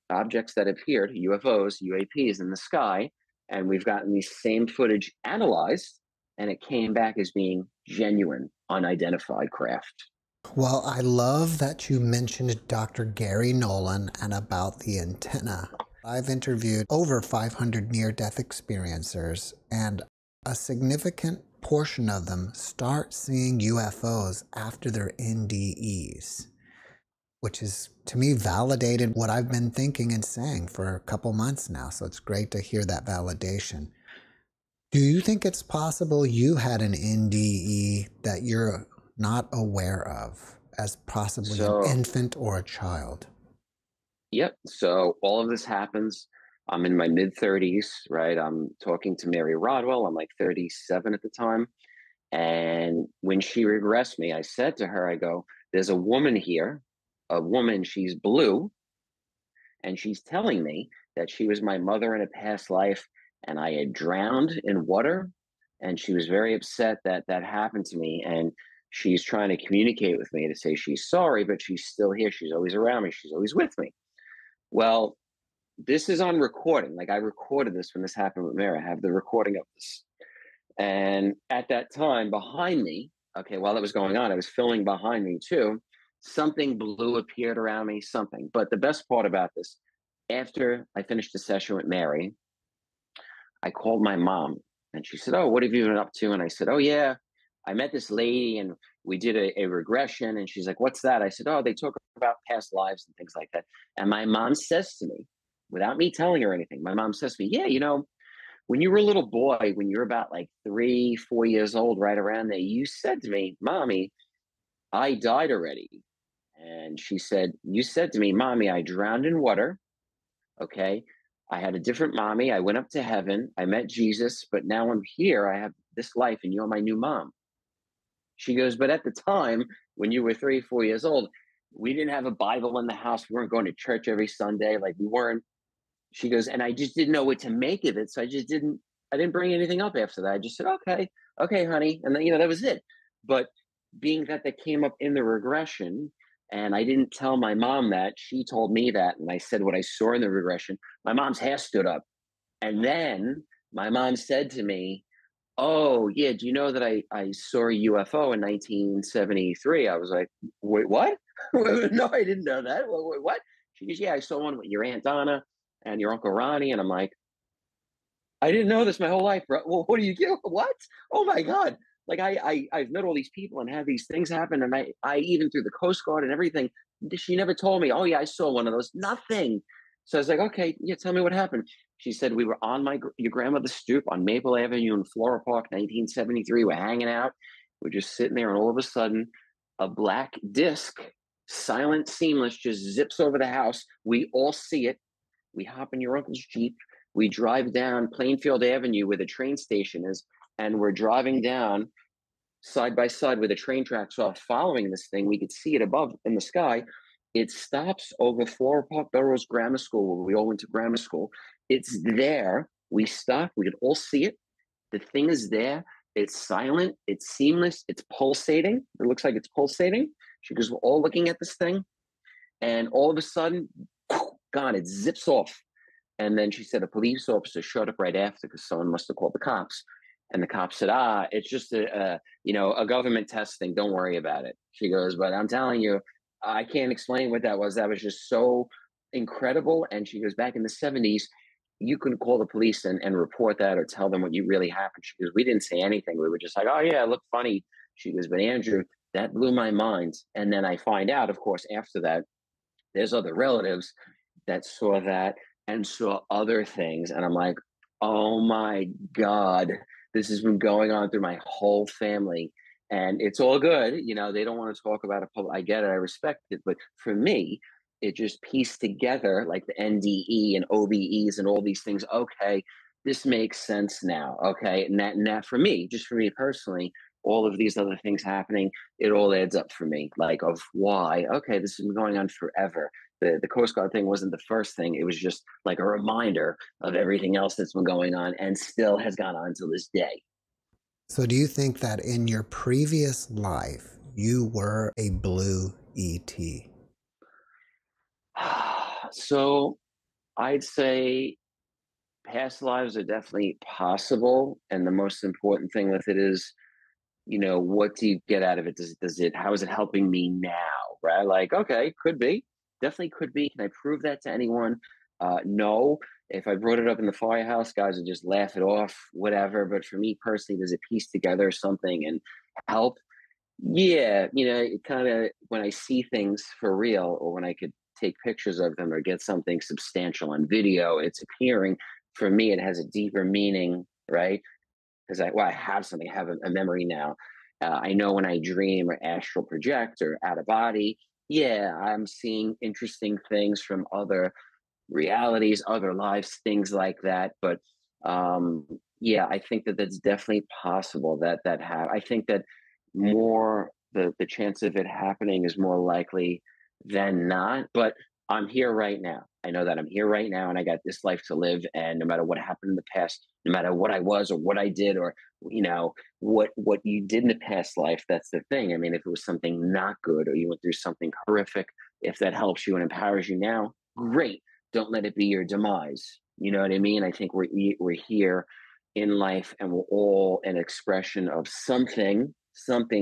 objects that appeared, UFOs, UAPs in the sky, and we've gotten the same footage analyzed, and it came back as being genuine, unidentified craft. Well, I love that you mentioned Dr. Gary Nolan and about the antenna. I've interviewed over 500 near-death experiencers, and a significant portion of them start seeing UFOs after their NDEs, which is, to me, validated what I've been thinking and saying for a couple months now. So it's great to hear that validation. Do you think it's possible you had an NDE that you're not aware of as possibly an infant or a child? Yep. So all of this happens. I'm in my mid 30s, right? I'm talking to Mary Rodwell. I'm like 37 at the time. And when she regressed me, I said to her, I go, there's a woman here, a woman, she's blue. And she's telling me that she was my mother in a past life and I had drowned in water. And she was very upset that that happened to me. And she's trying to communicate with me to say she's sorry, but she's still here. She's always around me. She's always with me. Well, this is on recording. Like, I recorded this when this happened with Mara. I have the recording of this. And at that time, behind me, okay, while it was going on, I was filming behind me too. Something blue appeared around me, something. But the best part about this, after I finished the session with Mary, I called my mom and she said, oh, what have you been up to? And I said, oh, yeah, I met this lady and we did a regression. And she's like, what's that? I said, oh, they talk about past lives and things like that. And my mom says to me, without me telling her anything, my mom says to me, yeah, you know, when you were a little boy, when you were about like 3, 4 years old, right around there, you said to me, Mommy, I died already. And she said, you said to me, Mommy, I drowned in water. Okay. I had a different mommy. I went up to heaven. I met Jesus, but now I'm here. I have this life and you're my new mom. She goes, but at the time when you were 3, 4 years old, we didn't have a Bible in the house. We weren't going to church every Sunday. Like, we weren't. She goes, and I just didn't know what to make of it. So I didn't bring anything up after that. I just said, okay, honey. And then, that was it. But being that came up in the regression, and I didn't tell my mom that, she told me that, and I said what I saw in the regression, my mom's hair stood up. And then my mom said to me, oh, yeah, do you know that I saw a UFO in 1973? I was like, wait, what? No, I didn't know that. Wait, what? She goes, yeah, I saw one with your Aunt Donna and your Uncle Ronnie. And I'm like, I didn't know this my whole life, bro. Well, what do you do? What? Oh my God. Like, I've met all these people and had these things happen. And I even through the Coast Guard and everything, she never told me, oh yeah, I saw one of those. Nothing. So I was like, okay, yeah, tell me what happened. She said, we were on your grandmother's stoop on Maple Avenue in Flora Park, 1973. We're hanging out. We're just sitting there. And all of a sudden, a black disc, silent, seamless, just zips over the house. We all see it. We hop in your uncle's Jeep. We drive down Plainfield Avenue where the train station is, and we're driving down side by side where the train tracks are, following this thing. We could see it above in the sky. It stops over Flora Park Belrose Grammar School, where we all went to grammar school. It's there. We stop. We could all see it. The thing is there. It's silent. It's seamless. It's pulsating. It looks like it's pulsating. She goes, we're all looking at this thing. And all of a sudden, gone. It zips off. And then she said a police officer showed up right after because someone must have called the cops. And the cops said, it's just a government test thing. Don't worry about it. She goes, but I'm telling you, I can't explain what that was. That was just so incredible. And she goes, back in the 70s, you can call the police and report that or tell them what you really happened. She goes, we didn't say anything. We were just like, oh yeah, it looked funny. She goes, but Andrew, that blew my mind. And then I find out, of course, after that, there's other relatives that saw that and saw other things. And I'm like, oh my God, this has been going on through my whole family. And it's all good. You know, they don't want to talk about it. I get it. I respect it. But for me, it just pieced together like the NDE and OBEs and all these things. Okay, this makes sense now. Okay. And that for me, just for me personally, all of these other things happening, it all adds up for me, like of why, okay, this has been going on forever. The Coast Guard thing wasn't the first thing. It was just like a reminder of everything else that's been going on and still has gone on to this day. So do you think that in your previous life, you were a blue ET? So I'd say past lives are definitely possible. And the most important thing with it is, you know, what do you get out of it? How is it helping me now? Right? Like, okay, could be, definitely could be. Can I prove that to anyone? No. If I brought it up in the firehouse, guys would just laugh it off, whatever. But for me personally, does it piece together something and help? Yeah, you know, it kind of when I see things for real, or when I could take pictures of them or get something substantial on video, it's appearing. For me, it has a deeper meaning, right? Because I have something, I have a memory now. I know when I dream or astral project or out of body, yeah, I'm seeing interesting things from other realities, other lives, things like that. But yeah, I think that that's definitely possible that have. I think that more the chance of it happening is more likely than not. But I'm here right now. I know that I'm here right now, and I got this life to live. And no matter what happened in the past, no matter what I was or what I did, or you know what you did in the past life, that's the thing. I mean, if it was something not good or you went through something horrific, if that helps you and empowers you now, great. Don't let it be your demise. You know what I mean? I think we're here in life, and we're all an expression of something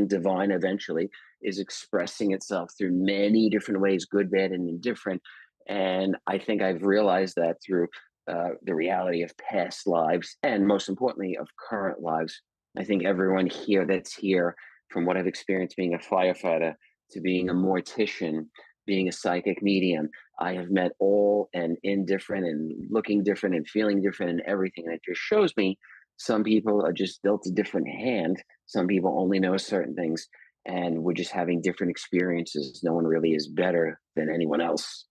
divine eventually is expressing itself through many different ways, good, bad, and indifferent. And I think I've realized that through the reality of past lives, and most importantly of current lives. I think everyone here that's here, from what I've experienced being a firefighter to being a mortician, being a psychic medium, I have met all and indifferent and looking different and feeling different and everything. And it just shows me some people are just built a different hand. Some people only know certain things, and we're just having different experiences. No one really is better than anyone else.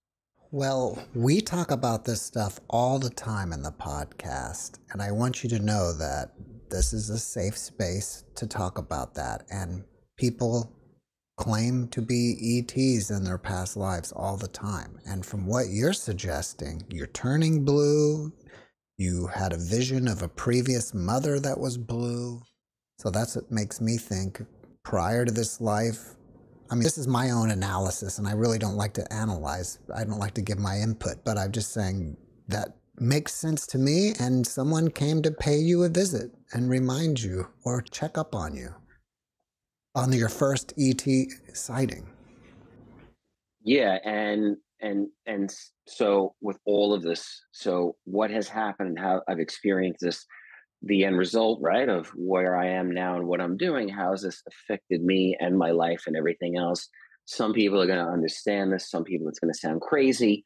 Well, we talk about this stuff all the time in the podcast, and I want you to know that this is a safe space to talk about that. And people claim to be ETs in their past lives all the time. And from what you're suggesting, you're turning blue, you had a vision of a previous mother that was blue. So that's what makes me think prior to this life. I mean, this is my own analysis, and I really don't like to analyze. I don't like to give my input, but I'm just saying that makes sense to me, and someone came to pay you a visit and remind you or check up on you on your first ET sighting. Yeah, and so with all of this, so what has happened and how I've experienced this, the end result, right, of where I am now and what I'm doing, how has this affected me and my life and everything else? Some people are going to understand this. Some people, it's going to sound crazy.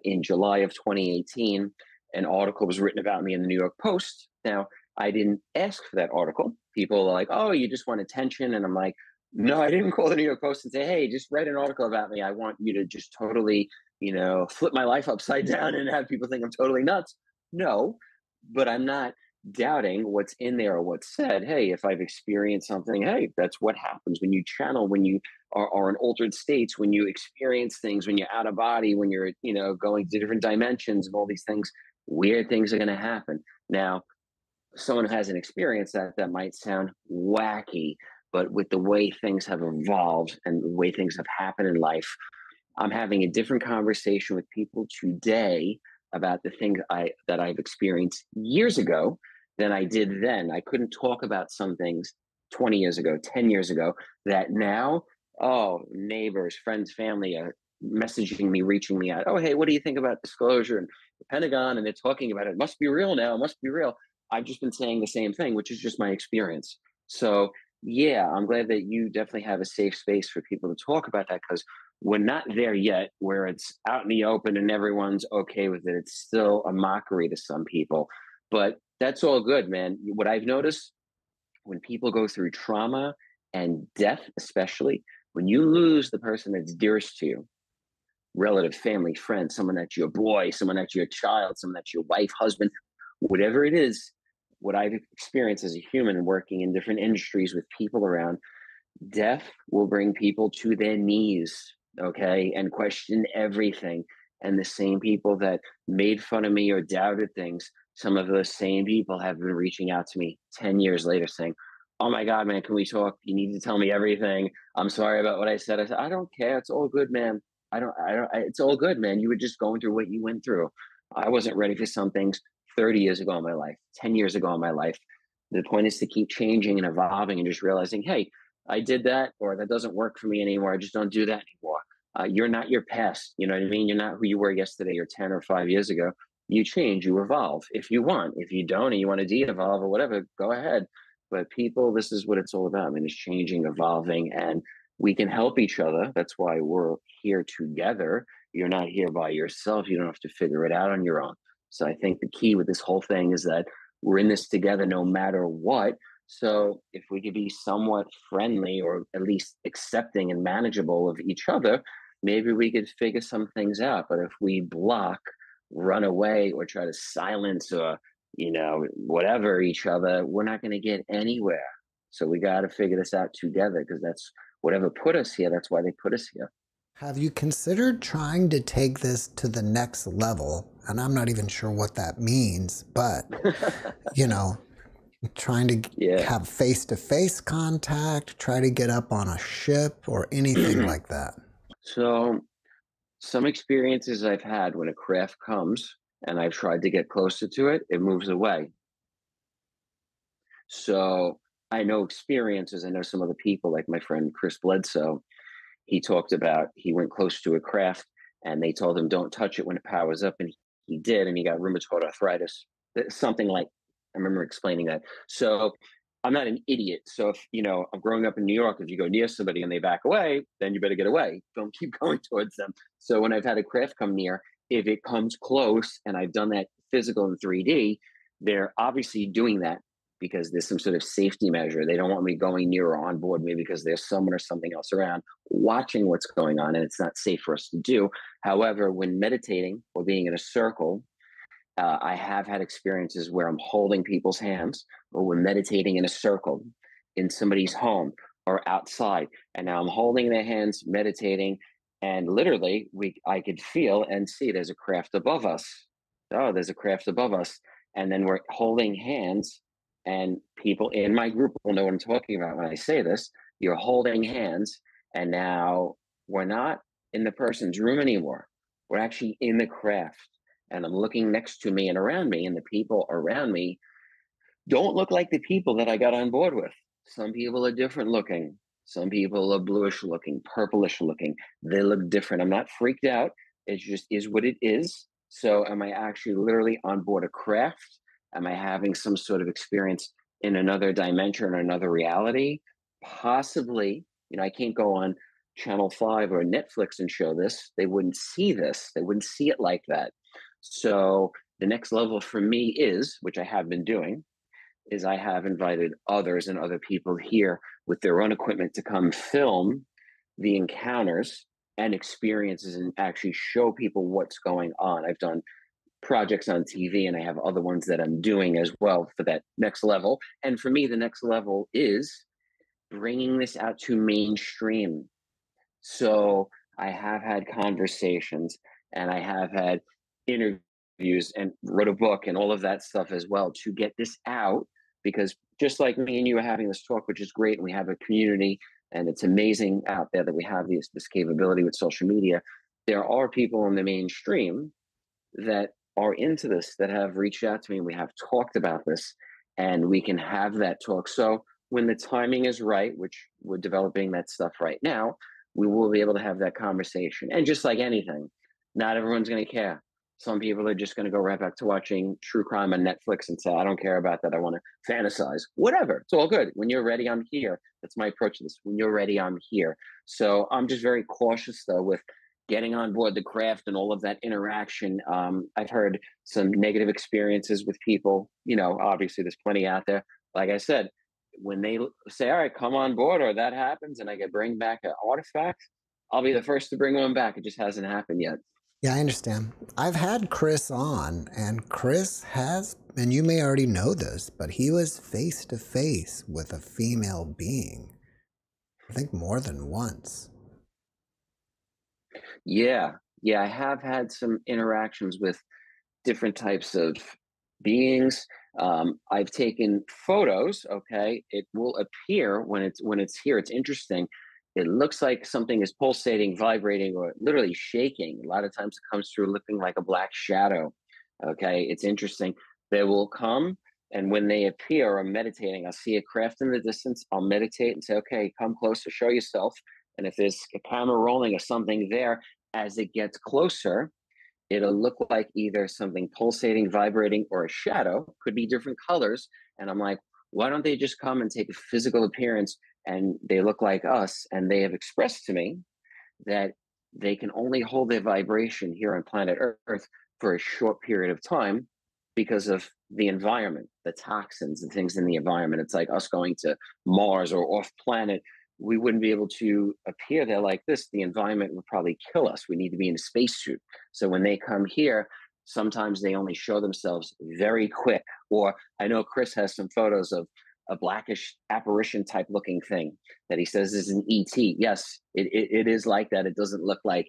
In July of 2018, an article was written about me in the New York Post. Now, I didn't ask for that article. People are like, oh, you just want attention. And I'm like, no, I didn't call the New York Post and say, hey, just write an article about me. I want you to just totally, you know, flip my life upside down and have people think I'm totally nuts. No, but I'm not doubting what's in there or what's said. Hey, if I've experienced something, hey, that's what happens when you channel, when you are in altered states, when you experience things, when you're out of body, when you're, you know, going to different dimensions and all these things, weird things are going to happen. Now, someone who hasn't experienced that, that might sound wacky, but with the way things have evolved and the way things have happened in life, I'm having a different conversation with people today about the things that I've experienced years ago than I did then. I couldn't talk about some things 20 years ago, 10 years ago, that now, oh, neighbors, friends, family, messaging me, reaching me out. Oh, hey, what do you think about disclosure and the Pentagon? And they're talking about it. It must be real now. It must be real. I've just been saying the same thing, which is just my experience. So yeah, I'm glad that you definitely have a safe space for people to talk about that, because we're not there yet where it's out in the open and everyone's okay with it. It's still a mockery to some people, but that's all good, man. What I've noticed when people go through trauma and death, especially when you lose the person that's dearest to you, relative, family, friend, someone that's your boy, someone that's your child, someone that's your wife, husband, whatever it is, what I've experienced as a human working in different industries with people around, death will bring people to their knees, okay, and question everything. And the same people that made fun of me or doubted things, some of those same people have been reaching out to me 10 years later saying, oh my God, man, can we talk? You need to tell me everything. I'm sorry about what I said. I said, I don't care. It's all good, man. It's all good, man. You were just going through what you went through. I wasn't ready for some things 30 years ago in my life, 10 years ago in my life. The point is to keep changing and evolving and just realizing, hey, I did that, or that doesn't work for me anymore. I just don't do that anymore. You're not your past. You know what I mean? You're not who you were yesterday or 10 or 5 years ago. You change, you evolve if you want. If you don't and you want to de-evolve or whatever, go ahead. But people, this is what it's all about. I mean, it's changing, evolving, and we can help each other. That's why we're here together. You're not here by yourself. You don't have to figure it out on your own. So I think the key with this whole thing is that we're in this together no matter what. So if we could be somewhat friendly or at least accepting and manageable of each other, maybe we could figure some things out. But if we block, run away, or try to silence or, whatever each other, we're not going to get anywhere. So we got to figure this out together, because that's whatever put us here. That's why they put us here. Have you considered trying to take this to the next level? And I'm not even sure what that means, but, trying to have face-to-face contact, try to get up on a ship or anything like that? So some experiences I've had when a craft comes and I've tried to get closer to it, it moves away. So I know experiences. I know some other people, like my friend Chris Bledsoe. He talked about he went close to a craft and they told him don't touch it when it powers up, and he did, and he got rheumatoid arthritis. Something like, I remember explaining that. So I'm not an idiot. So if I'm growing up in New York, if you go near somebody and they back away, then you better get away. Don't keep going towards them. So when I've had a craft come near, if it comes close, and I've done that physical in 3D, they're obviously doing that because there's some sort of safety measure. They don't want me going near or on board me because there's someone or something else around watching what's going on, and it's not safe for us to do. However, when meditating or being in a circle, I have had experiences where I'm holding people's hands, or we're meditating in a circle in somebody's home or outside, and now I'm holding their hands, meditating, and literally I could feel and see there's a craft above us. Oh, there's a craft above us, and then we're holding hands. And people in my group will know what I'm talking about when I say this. You're holding hands, and now we're not in the person's room anymore. We're actually in the craft. And I'm looking next to me and around me, and the people around me don't look like the people that I got on board with. Some people are different looking. Some people are bluish looking, purplish looking. They look different. I'm not freaked out. It just is what it is. So am I actually literally on board a craft? Am I having some sort of experience in another dimension or another reality? Possibly. I can't go on Channel 5 or Netflix and show this. They wouldn't see this. They wouldn't see it like that. So the next level for me is, which I have been doing, is I have invited others and other people here with their own equipment to come film the encounters and experiences and actually show people what's going on. I've done projects on TV, and I have other ones that I'm doing as well for that next level. And for me, the next level is bringing this out to mainstream. So I have had conversations, and I have had interviews and wrote a book and all of that stuff as well to get this out, because just like me and you are having this talk, which is great, and we have a community, and it's amazing out there that we have this capability with social media. There are people in the mainstream that are into this, that have reached out to me, and we have talked about this, and we can have that talk. So when the timing is right, which we're developing that stuff right now, we will be able to have that conversation. And just like anything, not everyone's going to care. Some people are just going to go right back to watching true crime on Netflix and say, I don't care about that. I want to fantasize. Whatever. It's all good. When you're ready, I'm here. That's my approach to this. When you're ready, I'm here. So I'm just very cautious, though, with getting on board the craft and all of that interaction. I've heard some negative experiences with people. You know, obviously, there's plenty out there. Like I said, when they say, all right, come on board, or that happens, and I get bring back an artifact, I'll be the first to bring one back. It just hasn't happened yet. Yeah, I understand. I've had Chris on, and Chris has, and you may already know this, but he was face to face with a female being, I think more than once. Yeah. Yeah. I have had some interactions with different types of beings. I've taken photos. Okay. It will appear when it's here. It's interesting. It looks like something is pulsating, vibrating, or literally shaking. A lot of times it comes through looking like a black shadow. Okay. It's interesting. They will come. And when they appear, I'm meditating. I'll see a craft in the distance. I'll meditate and say, okay, come closer, show yourself. And if there's a camera rolling or something there, as it gets closer, it'll look like either something pulsating, vibrating, or a shadow. Could be different colors. And I'm like, why don't they just come and take a physical appearance, and they look like us? And they have expressed to me that they can only hold their vibration here on planet Earth for a short period of time because of the environment, the toxins and things in the environment. It's like us going to Mars or off planet. We wouldn't be able to appear there like this. The environment would probably kill us. We need to be in a spacesuit. So when they come here, sometimes they only show themselves very quick. Or I know Chris has some photos of a blackish apparition type looking thing that he says is an ET. Yes, it is like that. It doesn't look like,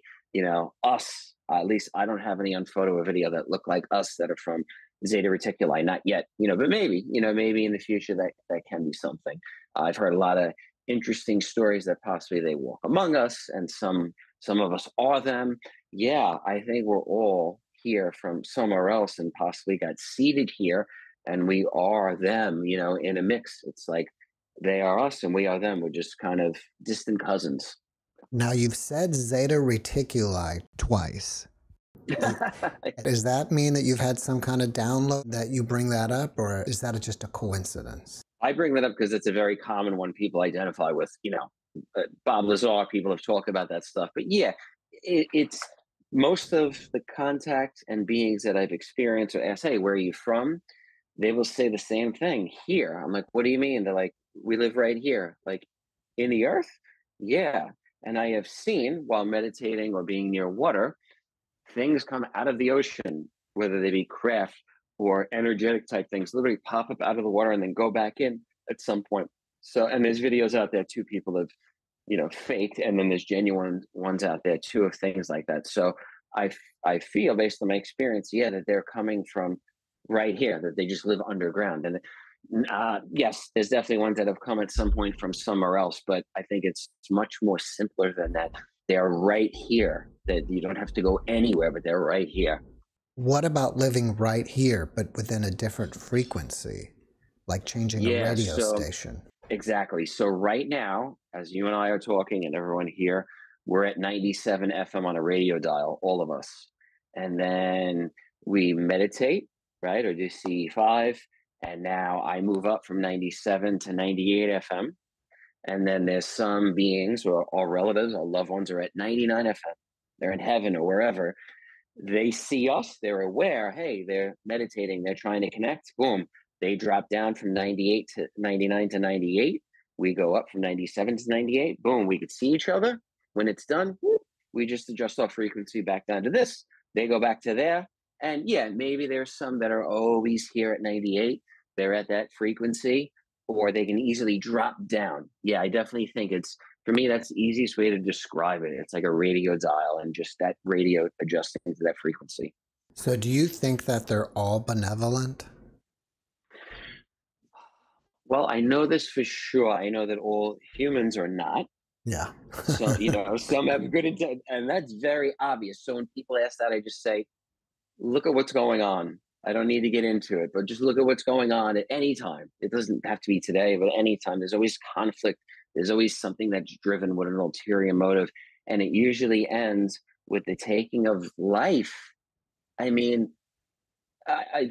us. At least I don't have any on photo or video that look like us that are from Zeta Reticuli. Not yet, but maybe, maybe in the future that can be something. I've heard a lot of interesting stories that possibly they walk among us, and some of us are them. Yeah, I think we're all here from somewhere else and possibly got seated here, and we are them, in a mix. It's like they are us and we are them. We're just kind of distant cousins. Now, you've said Zeta Reticuli twice. Does that mean that you've had some kind of download that you bring that up, or is that just a coincidence? I bring that up because it's a very common one people identify with. Bob Lazar, people have talked about that stuff. But yeah, it's most of the contact and beings that I've experienced or asked, hey, where are you from? They will say the same thing, here. I'm like, what do you mean? They're like, we live right here. Like, in the earth? Yeah. And I have seen, while meditating or being near water, things come out of the ocean, whether they be craft or energetic type things, literally pop up out of the water and then go back in at some point. So, and there's videos out there too, people have, faked, and then there's genuine ones out there too of things like that. So I feel, based on my experience, yeah, that they're coming from right here, that they just live underground. And yes, there's definitely ones that have come at some point from somewhere else, but I think it's much more simpler than that. They're right here, that you don't have to go anywhere, but they're right here. What about living right here, but within a different frequency, like changing a radio station? Exactly. So right now, as you and I are talking and everyone here, we're at 97 FM on a radio dial, all of us. And then we meditate, right, or do CE5. And now I move up from 97 to 98 FM. And then there's some beings, or our relatives, our loved ones, are at 99 FM. They're in heaven or wherever. They see us, they're aware, hey, they're meditating, they're trying to connect. Boom. They drop down from 98 to 99 to 98. We go up from 97 to 98. Boom. We could see each other. When it's done, we just adjust our frequency back down to this. They go back to there. And yeah, maybe there's some that are always here at 98. They're at that frequency, or they can easily drop down. Yeah, I definitely think for me, that's the easiest way to describe it. It's like a radio dial, and just that radio adjusting to that frequency. So do you think that they're all benevolent? Well, I know this for sure. I know that all humans are not. Yeah. So, some have good intent, and that's very obvious. So when people ask that, I just say, look at what's going on. I don't need to get into it, but just look at what's going on at any time. It doesn't have to be today, but any time. There's always conflict There's always something that's driven with an ulterior motive, and it usually ends with the taking of life. I mean,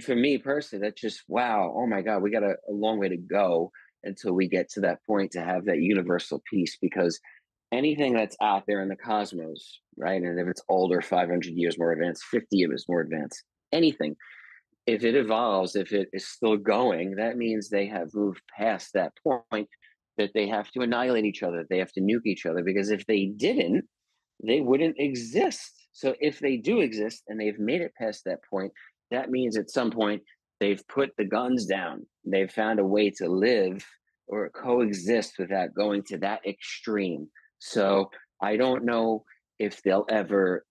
for me personally, that's just wow. Oh my God, we got a long way to go until we get to that point to have that universal peace. Because anything that's out there in the cosmos, right? And if it's older, 500 years more advanced, 50 years more advanced, anything, if it evolves, if it is still going, that means they have moved past that point that they have to annihilate each other. They have to nuke each other, because if they didn't, they wouldn't exist. So if they do exist and they've made it past that point, that means at some point they've put the guns down. They've found a way to live or coexist without going to that extreme. So I don't know if they'll ever,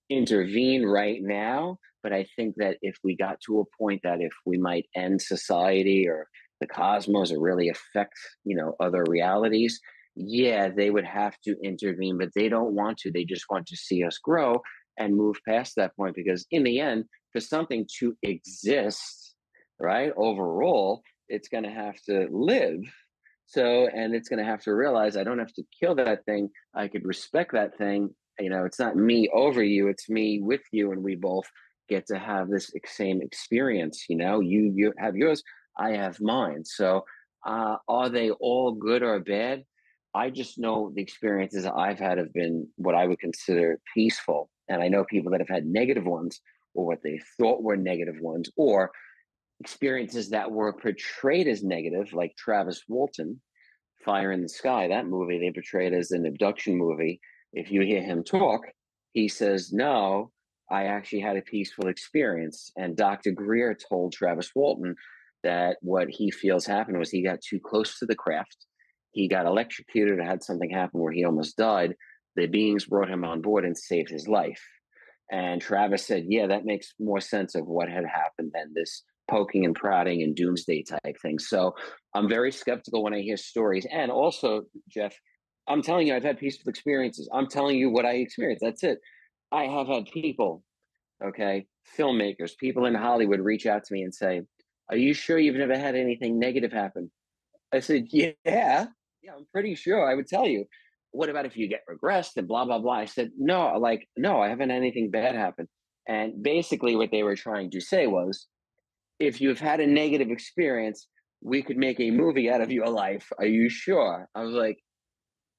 intervene right now. But I think that if we got to a point that if we might end society or the cosmos or really affect, other realities, yeah, they would have to intervene, but they don't want to. They just want to see us grow and move past that point, because in the end, for something to exist, right, overall, it's going to have to live. So, and it's going to have to realize I don't have to kill that thing. I could respect that thing. It's not me over you, it's me with you, and we both get to have this same experience. You have yours, I have mine. So are they all good or bad? I just know the experiences I've had have been what I would consider peaceful. And I know people that have had negative ones, or what they thought were negative ones, or experiences that were portrayed as negative, like Travis Walton, Fire in the Sky, that movie they portrayed as an abduction movie. If you hear him talk, he says, no, I actually had a peaceful experience. And Dr. Greer told Travis Walton that what he feels happened was he got too close to the craft. He got electrocuted or had something happen where he almost died. The beings brought him on board and saved his life. And Travis said, yeah, that makes more sense of what had happened than this poking and prodding and doomsday type thing. So I'm very skeptical when I hear stories. And also, Jeff, I'm telling you, I've had peaceful experiences. I'm telling you what I experienced. That's it. I have had people, okay, filmmakers, people in Hollywood reach out to me and say, are you sure you've never had anything negative happen? I said, yeah, I'm pretty sure I would tell you. What about if you get regressed and blah, blah, blah? I said, no, I haven't had anything bad happen. And basically what they were trying to say was, if you've had a negative experience, we could make a movie out of your life. Are you sure? I was like,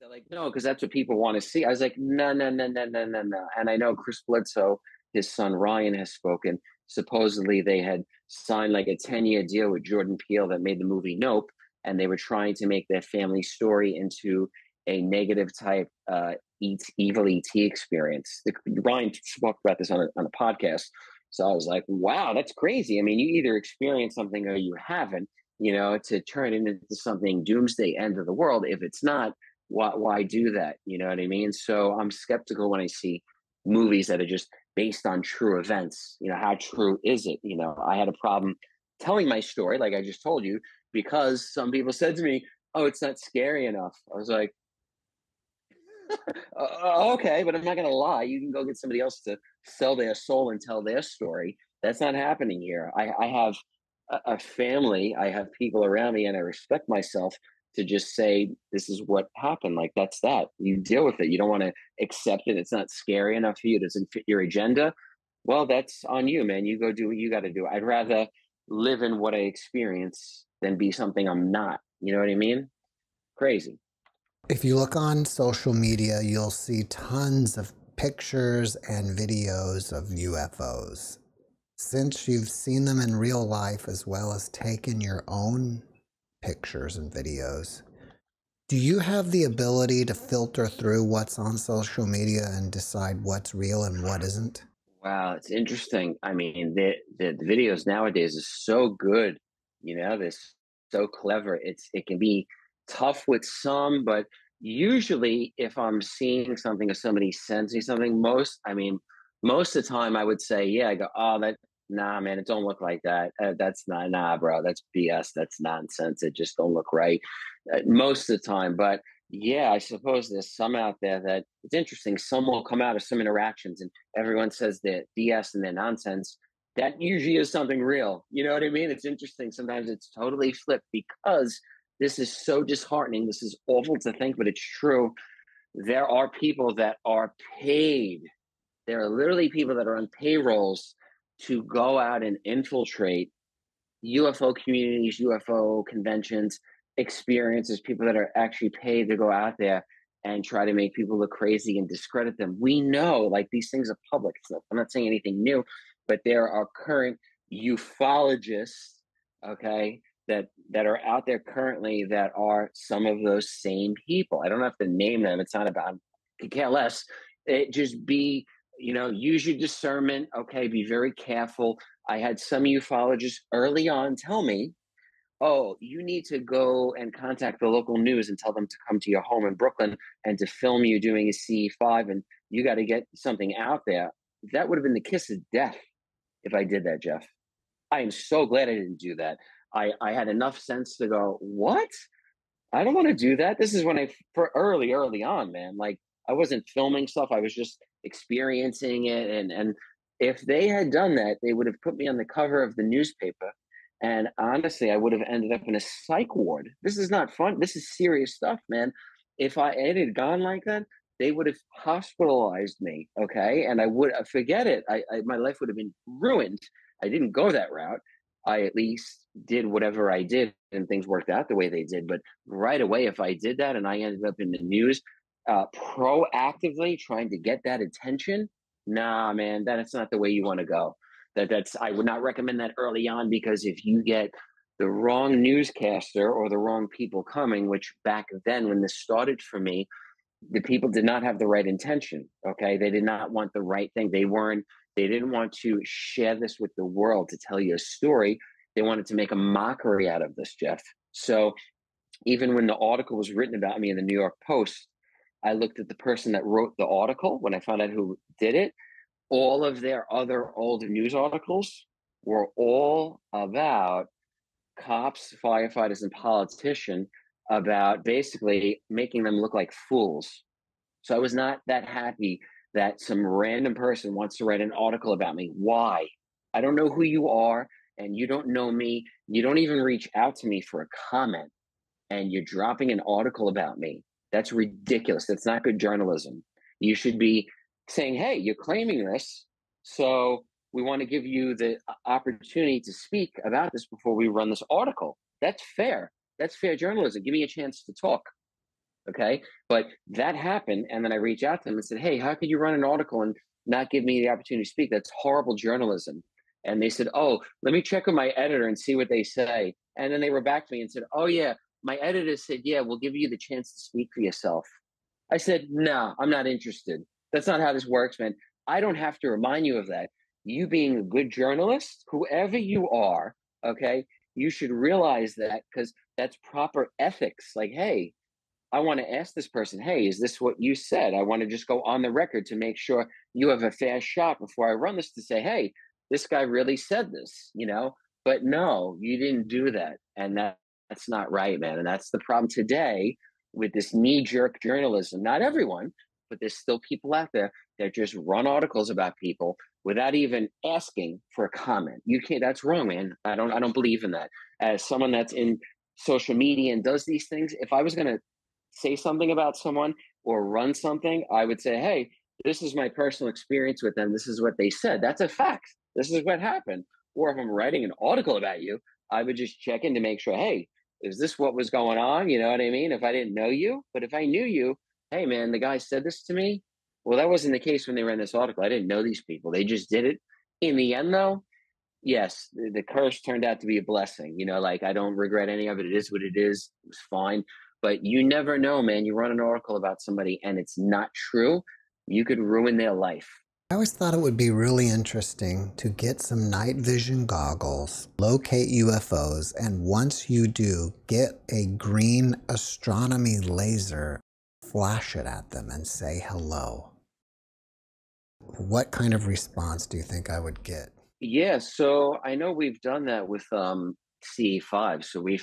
they're like, no, because that's what people want to see. I was like, no, no, no, no, no, no, no. And I know Chris Bledsoe, his son Ryan, has spoken. Supposedly they had signed like a 10-year deal with Jordan Peele that made the movie Nope. And they were trying to make their family story into a negative type evil ET experience. Ryan spoke about this on a podcast. So I was like, wow, that's crazy. I mean, you either experience something or you haven't, to turn it into something doomsday, end of the world. If it's not, why do that? You know what I mean? So I'm skeptical when I see movies that are just based on true events. How true is it? I had a problem telling my story, like I just told you, because some people said to me, oh, it's not scary enough. I was like, okay, but I'm not going to lie. You can go get somebody else to sell their soul and tell their story. That's not happening here. I have a family, I have people around me, and I respect myself to just say, this is what happened. Like, that's that. You deal with it. You don't want to accept it. It's not scary enough for you. It doesn't fit your agenda. Well, that's on you, man. You go do what you got to do. I'd rather live in what I experience than be something I'm not. You know what I mean? Crazy. If you look on social media, you'll see tons of pictures and videos of UFOs. Since you've seen them in real life as well as taken your own pictures and videos, do you have the ability to filter through what's on social media and decide what's real and what isn't? Wow, it's interesting. I mean, the videos nowadays is so good. They're so clever. It can be tough with some, but usually if I'm seeing something or somebody sends me something, most of the time I would say, yeah, I go, oh, nah, man, it don't look like that. That's not, nah, bro, that's BS. That's nonsense. It just don't look right most of the time. But yeah, I suppose there's some out there that it's interesting. Some will come out of some interactions and everyone says they're BS and they're nonsense. That usually is something real. You know what I mean? It's interesting. Sometimes it's totally flipped because This is so disheartening. This is awful to think, but it's true. There are people that are paid. There are literally people that are on payrolls to go out and infiltrate UFO communities, UFO conventions, experiences, people that are actually paid to go out there and try to make people look crazy and discredit them. We know, like, these things are public. So I'm not saying anything new, but there are current ufologists, okay, that are out there currently that are some of those same people. I don't have to name them. It's not about, could care less. It just be, use your discernment. Okay, be very careful. I had some ufologists early on tell me, oh, you need to go and contact the local news and tell them to come to your home in Brooklyn and to film you doing a CE5, and you got to get something out there. That would have been the kiss of death if I did that, Jeff. I am so glad I didn't do that. I had enough sense to go, what? I don't want to do that. This is when for early on, man. Like, I wasn't filming stuff. I was just experiencing it. And if they had done that, they would have put me on the cover of the newspaper. And honestly, I would have ended up in a psych ward. This is not fun. This is serious stuff, man. If it had gone like that, they would have hospitalized me. Okay. And I would forget it. My life would have been ruined. I didn't go that route. I at least did whatever I did and things worked out the way they did. But right away, if I did that and I ended up in the news, proactively trying to get that attention, nah, man, that's not the way you want to go. I would not recommend that early on, because if you get the wrong newscaster or the wrong people coming, which back then when this started for me, the people did not have the right intention. Okay. They did not want the right thing. They didn't want to share this with the world to tell you a story. They wanted to make a mockery out of this, Jeff. So even when the article was written about me in the New York Post, I looked at the person that wrote the article. When I found out who did it, all of their other old news articles were all about cops, firefighters, and politicians, about basically making them look like fools. So I was not that happy that some random person wants to write an article about me. Why? I don't know who you are, and you don't know me. You don't even reach out to me for a comment, and you're dropping an article about me. That's ridiculous. That's not good journalism. You should be saying, hey, you're claiming this, so we want to give you the opportunity to speak about this before we run this article. That's fair. That's fair journalism. Give me a chance to talk. Okay. But that happened. And then I reached out to them and said, hey, how could you run an article and not give me the opportunity to speak? That's horrible journalism. And they said, oh, let me check with my editor and see what they say. And then they were back to me and said, oh, yeah, my editor said, yeah, we'll give you the chance to speak for yourself. I said, no, I'm not interested. That's not how this works, man. I don't have to remind you of that. You being a good journalist, whoever you are, okay, you should realize that, because that's proper ethics. Like, hey, I want to ask this person, hey, is this what you said? I want to just go on the record to make sure you have a fair shot before I run this, to say, hey, this guy really said this, But no, you didn't do that. And that's not right, man. And that's the problem today with this knee-jerk journalism. Not everyone, but there's still people out there that just run articles about people without even asking for a comment. You can't. That's wrong, man. I don't believe in that. As someone that's in social media and does these things, if I was going to say something about someone or run something, I would say, hey, this is my personal experience with them. This is what they said. That's a fact. This is what happened. Or if I'm writing an article about you, I would just check in to make sure, hey, is this what was going on? You know what I mean? If I didn't know you, but if I knew you, hey, man, the guy said this to me. Well, that wasn't the case when they ran this article. I didn't know these people. They just did it. In the end, though, yes, the curse turned out to be a blessing. Like, I don't regret any of it. It is what it is. It was fine. But you never know, man. You run an article about somebody and it's not true, you could ruin their life. I always thought it would be really interesting to get some night vision goggles, locate UFOs, and once you do, get a green astronomy laser, flash it at them and say hello. What kind of response do you think I would get? Yeah, so I know we've done that with CE5. So we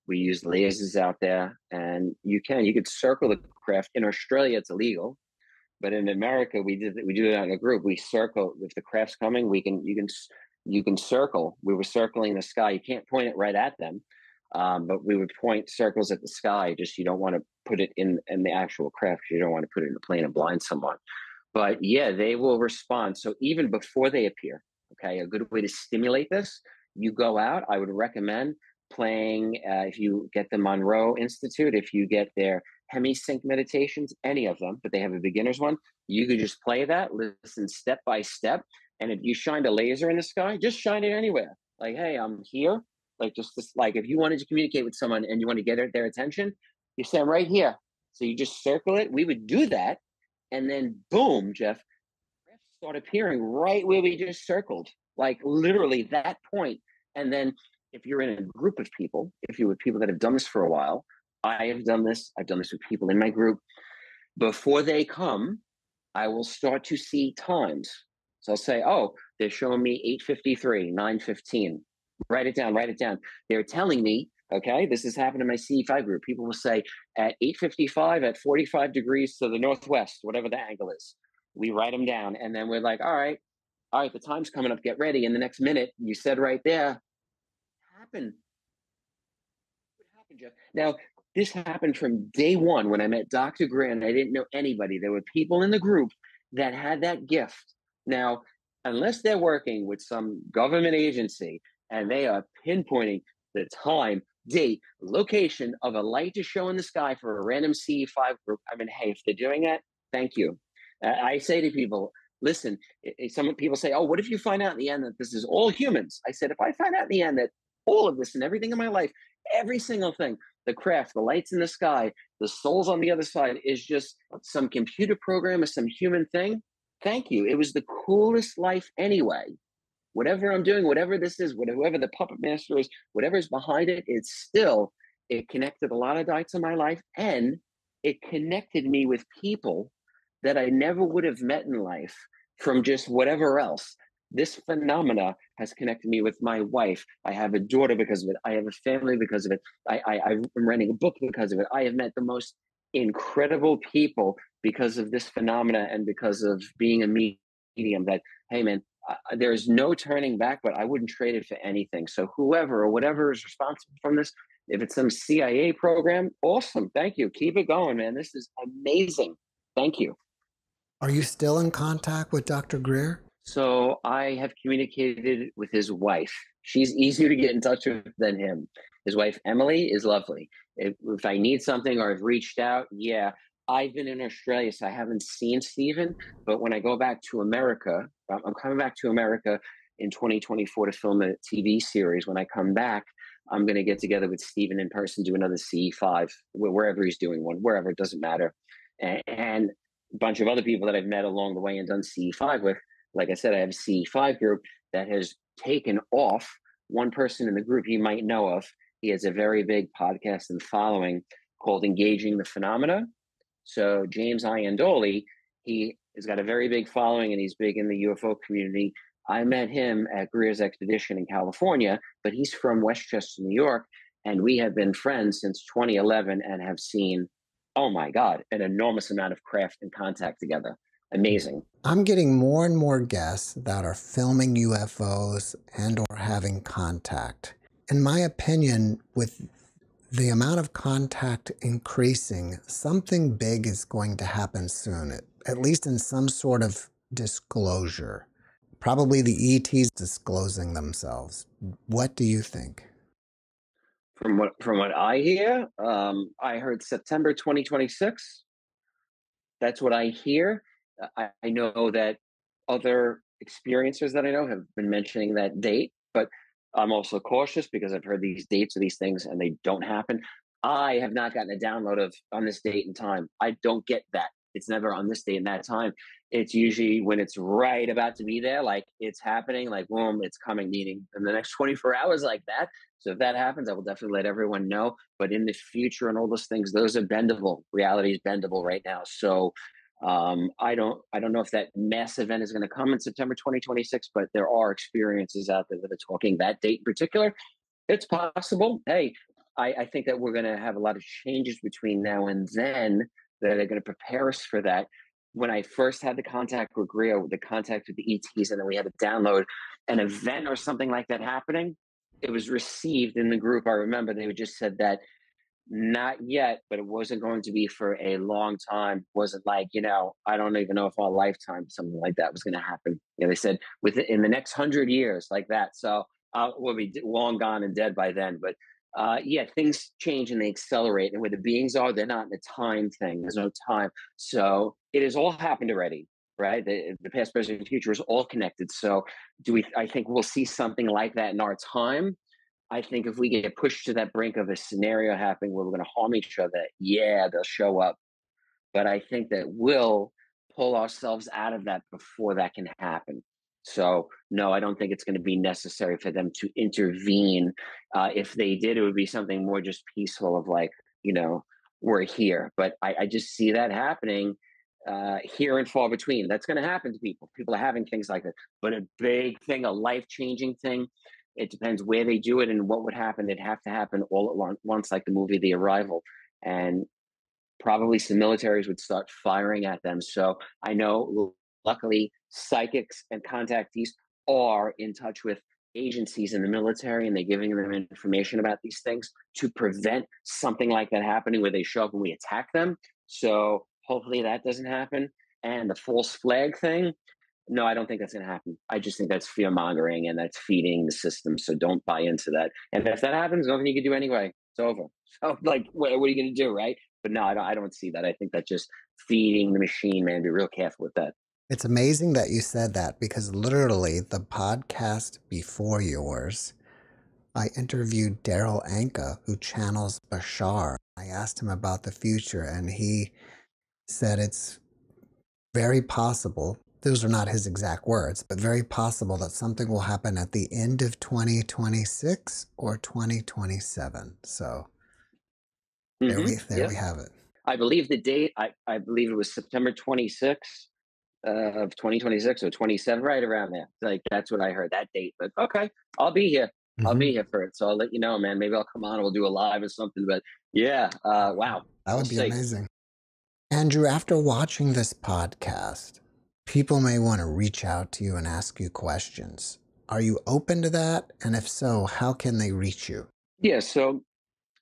use lasers out there, and you could circle the craft. In Australia, it's illegal. But in America, we do it in a group. We circle. If the craft's coming, you can circle. We were circling the sky. You can't point it right at them. But we would point circles at the sky. Just you don't want to put it in the actual craft. You don't want to put it in a plane and blind someone. But yeah, they will respond. So even before they appear, okay, a good way to stimulate this, you go out. I would recommend playing, if you get the Monroe Institute, if you get their hemi-sync meditations, any of them, but they have a beginner's one, you could just play that, listen step by step. And if you shined a laser in the sky, just shine it anywhere. Like, hey, I'm here. Like just this, like if you wanted to communicate with someone and you want to get their attention, you say, I'm right here. So you just circle it. We would do that. And then boom, Jeff, start appearing right where we just circled, like literally that point. And then if you're in a group of people, if you're with people that have done this for a while, I've done this with people in my group. Before they come, I will start to see times. So I'll say, oh, they're showing me 8:53, 9:15. Write it down, write it down. They're telling me, okay, this has happened in my CE5 group. People will say at 8:55, at 45 degrees to the northwest, whatever the angle is. We write them down. And then we're like, all right, the time's coming up, get ready. In the next minute, you said right there, happened. What happened, Jeff? Now, this happened from day one when I met Dr. Greer and I didn't know anybody. There were people in the group that had that gift. Now, unless they're working with some government agency and they are pinpointing the time, date, location of a light to show in the sky for a random CE5 group, I mean, hey, if they're doing that, thank you. I say to people, listen, some people say, oh, what if you find out in the end that this is all humans? I said, if I find out in the end that all of this and everything in my life, every single thing, the craft, the lights in the sky, the souls on the other side is just some computer program or some human thing, thank you. It was the coolest life anyway. Whatever I'm doing, whatever this is, whoever the puppet master is, whatever's behind it, it connected a lot of dots in my life, and it connected me with people that I never would have met in life from just whatever else. This phenomena has connected me with my wife. I have a daughter because of it. I have a family because of it. I'm writing a book because of it. I have met the most incredible people because of this phenomena and because of being a medium that, hey, man, there's no turning back, but I wouldn't trade it for anything. So whoever or whatever is responsible from this, if it's some CIA program, awesome. Thank you. Keep it going, man. This is amazing. Thank you. Are you still in contact with Dr. Greer? So I have communicated with his wife. She's easier to get in touch with than him. His wife, Emily, is lovely. If I need something or I've reached out, yeah. I've been in Australia, so I haven't seen Stephen. But when I go back to America, I'm coming back to America in 2024 to film a TV series. When I come back, I'm going to get together with Stephen in person, do another CE5, wherever he's doing one, wherever, it doesn't matter. And a bunch of other people that I've met along the way and done CE5 with. Like I said, I have a CE5 group that has taken off. One person in the group you might know of, he has a very big podcast and following called Engaging the Phenomena. So James Iandoli, he has got a very big following and he's big in the UFO community. I met him at Greer's expedition in California, but he's from Westchester, New York. And we have been friends since 2011 and have seen, oh my God, an enormous amount of craft and contact together. Amazing. I'm getting more and more guests that are filming UFOs and or having contact. In my opinion, with the amount of contact increasing, something big is going to happen soon, at least in some sort of disclosure. Probably the ETs disclosing themselves. What do you think? From what I hear, I heard September 2026. That's what I hear. I know that other experiencers that I know have been mentioning that date, but I'm also cautious because I've heard these dates of these things and they don't happen. I have not gotten a download of on this date and time. I don't get that. It's never on this date and that time. It's usually when it's right about to be there, like it's happening, like boom, it's coming, meaning in the next 24 hours like that. So if that happens, I will definitely let everyone know. But in the future and all those things, those are bendable. Reality is bendable right now. So I don't know if that mass event is going to come in September 2026, but there are experiences out there that are talking that date in particular. It's possible. Hey, I think that we're going to have a lot of changes between now and then that are going to prepare us for that. When I first had the contact with Greer, the contact with the ETs, and then we had to download an event or something like that happening, it was received in the group. I remember they just said that not yet, but it wasn't going to be for a long time. It wasn't like, I don't even know if our lifetime, something like that was going to happen. They said in the next 100 years, like that. So we'll be long gone and dead by then. But yeah, things change and they accelerate. And where the beings are, they're not in a time thing. There's no time. So it has all happened already, right? The past, present, and future is all connected. So I think we'll see something like that in our time. I think if we get pushed to that brink of a scenario happening where we're going to harm each other, yeah, they'll show up. But I think that we'll pull ourselves out of that before that can happen. So, no, I don't think it's going to be necessary for them to intervene. If they did, it would be something more just peaceful of like, we're here. But I just see that happening here and far between. That's going to happen to people. People are having things like that. But a big thing, a life-changing thing, it depends where they do it and what would happen. It'd have to happen all at once, like the movie The Arrival. And probably some militaries would start firing at them. So I know, luckily, psychics and contactees are in touch with agencies in the military, and they're giving them information about these things to prevent something like that happening where they show up and we attack them. So hopefully that doesn't happen. And the false flag thing, no, I don't think that's going to happen. I just think that's fear mongering and that's feeding the system. So don't buy into that. And if that happens, nothing you can do anyway. It's over. So like, what are you going to do, right? But no, I don't see that. I think that's just feeding the machine, man. Be real careful with that. It's amazing that you said that because literally the podcast before yours, I interviewed Daryl Anka, who channels Bashar. I asked him about the future, and he said it's very possible, those are not his exact words, but very possible that something will happen at the end of 2026 or 2027. So there we have it. I believe the date, I believe it was September 26th of 2026 or 27, right around there. Like, that's what I heard, that date. But okay, I'll be here. I'll be here for it. So I'll let you know, man. Maybe I'll come on and we'll do a live or something. But yeah, wow. That would be amazing. Andrew, after watching this podcast, people may want to reach out to you and ask you questions. Are you open to that? And if so, how can they reach you? Yeah, so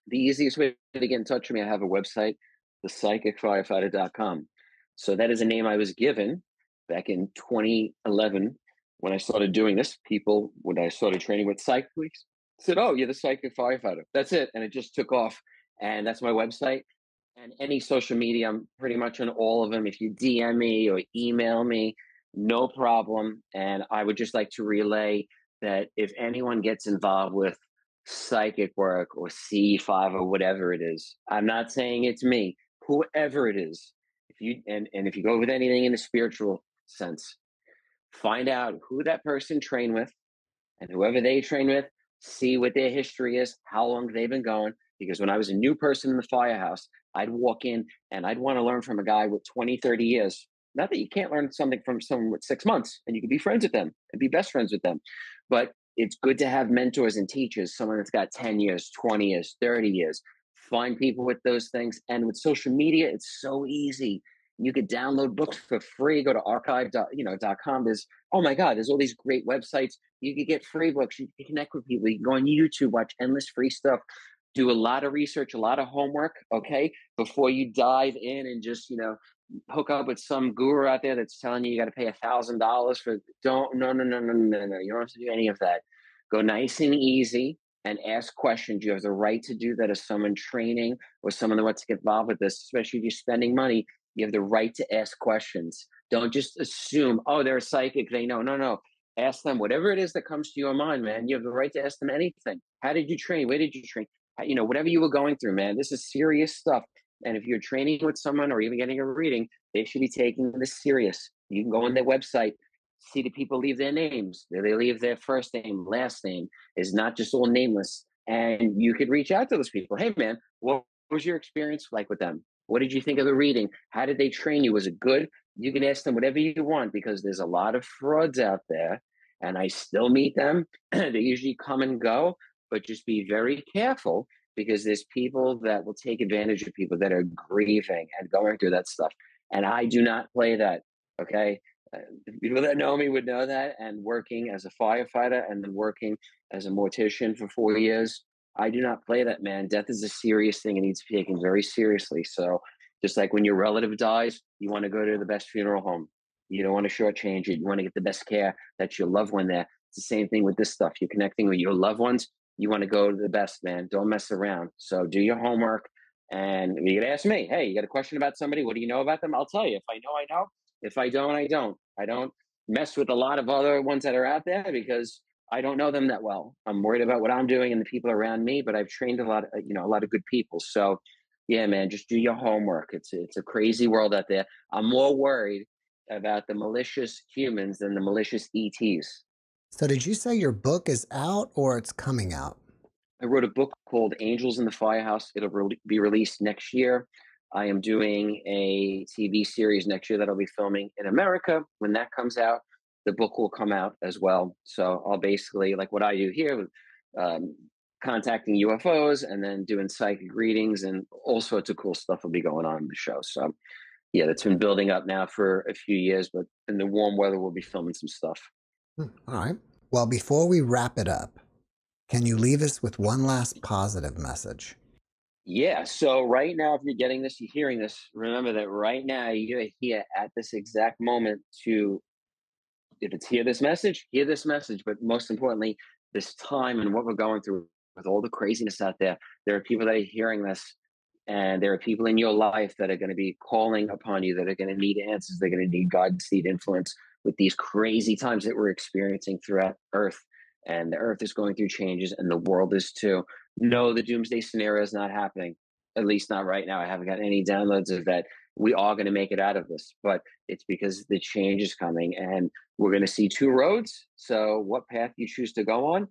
the easiest way to get in touch with me, I have a website, thepsychicfirefighter.com. So that is a name I was given back in 2011 when I started doing this. People, when I started training with psych police, said, "Oh, you're the psychic firefighter." That's it. And it just took off. And that's my website. And any social media, I'm pretty much on all of them. If you DM me or email me, no problem. And I would just like to relay that if anyone gets involved with psychic work or C5 or whatever it is, I'm not saying it's me, whoever it is, if you and if you go with anything in the spiritual sense, find out who that person trained with, and whoever they train with, see what their history is, how long they've been going. Because when I was a new person in the firehouse, I'd walk in and I'd want to learn from a guy with 20, 30 years. Not that you can't learn something from someone with 6 months and you can be friends with them and be best friends with them. But it's good to have mentors and teachers, someone that's got 10 years, 20 years, 30 years. Find people with those things. And with social media, it's so easy. You could download books for free. Go to archive.com. There's, oh my God, there's all these great websites. You could get free books. You can connect with people. You can go on YouTube, watch endless free stuff. Do a lot of research, a lot of homework, okay, before you dive in and just, hook up with some guru out there that's telling you got to pay $1,000 for. No. You don't have to do any of that. Go nice and easy and ask questions. You have the right to do that as someone training or someone that wants to get involved with this, especially if you're spending money. You have the right to ask questions. Don't just assume, oh, they're a psychic, they know. No. Ask them whatever it is that comes to your mind, man. You have the right to ask them anything. How did you train? Where did you train? Whatever you were going through, man. This is serious stuff. And if you're training with someone or even getting a reading, they should be taking this serious. You can go on their website, see the people leave their names. They leave their first name, last name. Is not just all nameless. And you could reach out to those people. Hey, man, what was your experience like with them? What did you think of the reading? How did they train you? Was it good? You can ask them whatever you want because there's a lot of frauds out there. And I still meet them. They usually come and go. But just be very careful because there's people that will take advantage of people that are grieving and going through that stuff. And I do not play that, okay? People that know me would know that. And working as a firefighter and then working as a mortician for 4 years, I do not play that, man. Death is a serious thing and needs to be taken very seriously. So, just like when your relative dies, you want to go to the best funeral home. You don't want to shortchange it. You want to get the best care that your loved one there. It's the same thing with this stuff. You're connecting with your loved ones. You want to go to the best, man. Don't mess around. So do your homework. And you could ask me, hey, you got a question about somebody? What do you know about them? I'll tell you. If I know, I know. If I don't, I don't. I don't mess with a lot of other ones that are out there because I don't know them that well. I'm worried about what I'm doing and the people around me, but I've trained a lot of, a lot of good people. So yeah, man, just do your homework. It's a crazy world out there. I'm more worried about the malicious humans than the malicious ETs. So did you say your book is out or it's coming out? I wrote a book called Angels in the Firehouse. It'll be released next year. I am doing a TV series next year that I'll be filming in America. When that comes out, the book will come out as well. So I'll basically, like what I do here, contacting UFOs and then doing psychic readings and all sorts of cool stuff will be going on in the show. So yeah, that's been building up now for a few years, but in the warm weather, we'll be filming some stuff. All right. Well, before we wrap it up, can you leave us with one last positive message? Yeah. So right now, if you're getting this, you're hearing this, remember that right now you're here at this exact moment to, if it's hear this message, but most importantly, this time and what we're going through with all the craziness out there, there are people that are hearing this and there are people in your life that are going to be calling upon you, that are going to need answers. They're going to need God's seed influence with these crazy times that we're experiencing throughout Earth. And the Earth is going through changes and the world is too. No, the doomsday scenario is not happening, at least not right now. I haven't got any downloads of that. We are going to make it out of this, but it's because the change is coming and we're going to see two roads. So what path you choose to go on,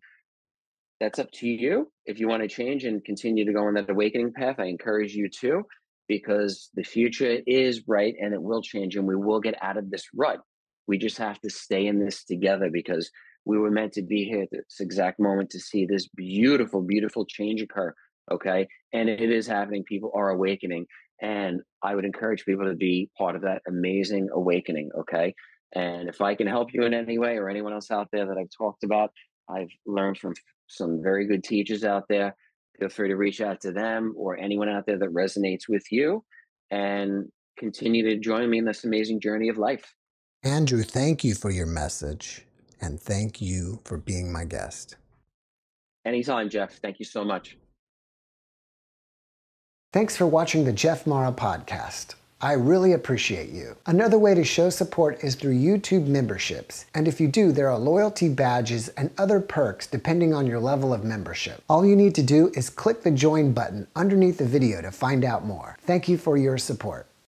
that's up to you. If you want to change and continue to go on that awakening path, I encourage you to, because the future is bright and it will change and we will get out of this rut. We just have to stay in this together because we were meant to be here at this exact moment to see this beautiful, beautiful change occur. Okay. And it is happening. People are awakening. And I would encourage people to be part of that amazing awakening. Okay. And if I can help you in any way or anyone else out there that I've talked about, I've learned from some very good teachers out there. Feel free to reach out to them or anyone out there that resonates with you and continue to join me in this amazing journey of life. Andrew, thank you for your message and thank you for being my guest. Anytime, Jeff. Thank you so much. Thanks for watching the JeffMara podcast. I really appreciate you. Another way to show support is through YouTube memberships. And if you do, there are loyalty badges and other perks depending on your level of membership. All you need to do is click the join button underneath the video to find out more. Thank you for your support.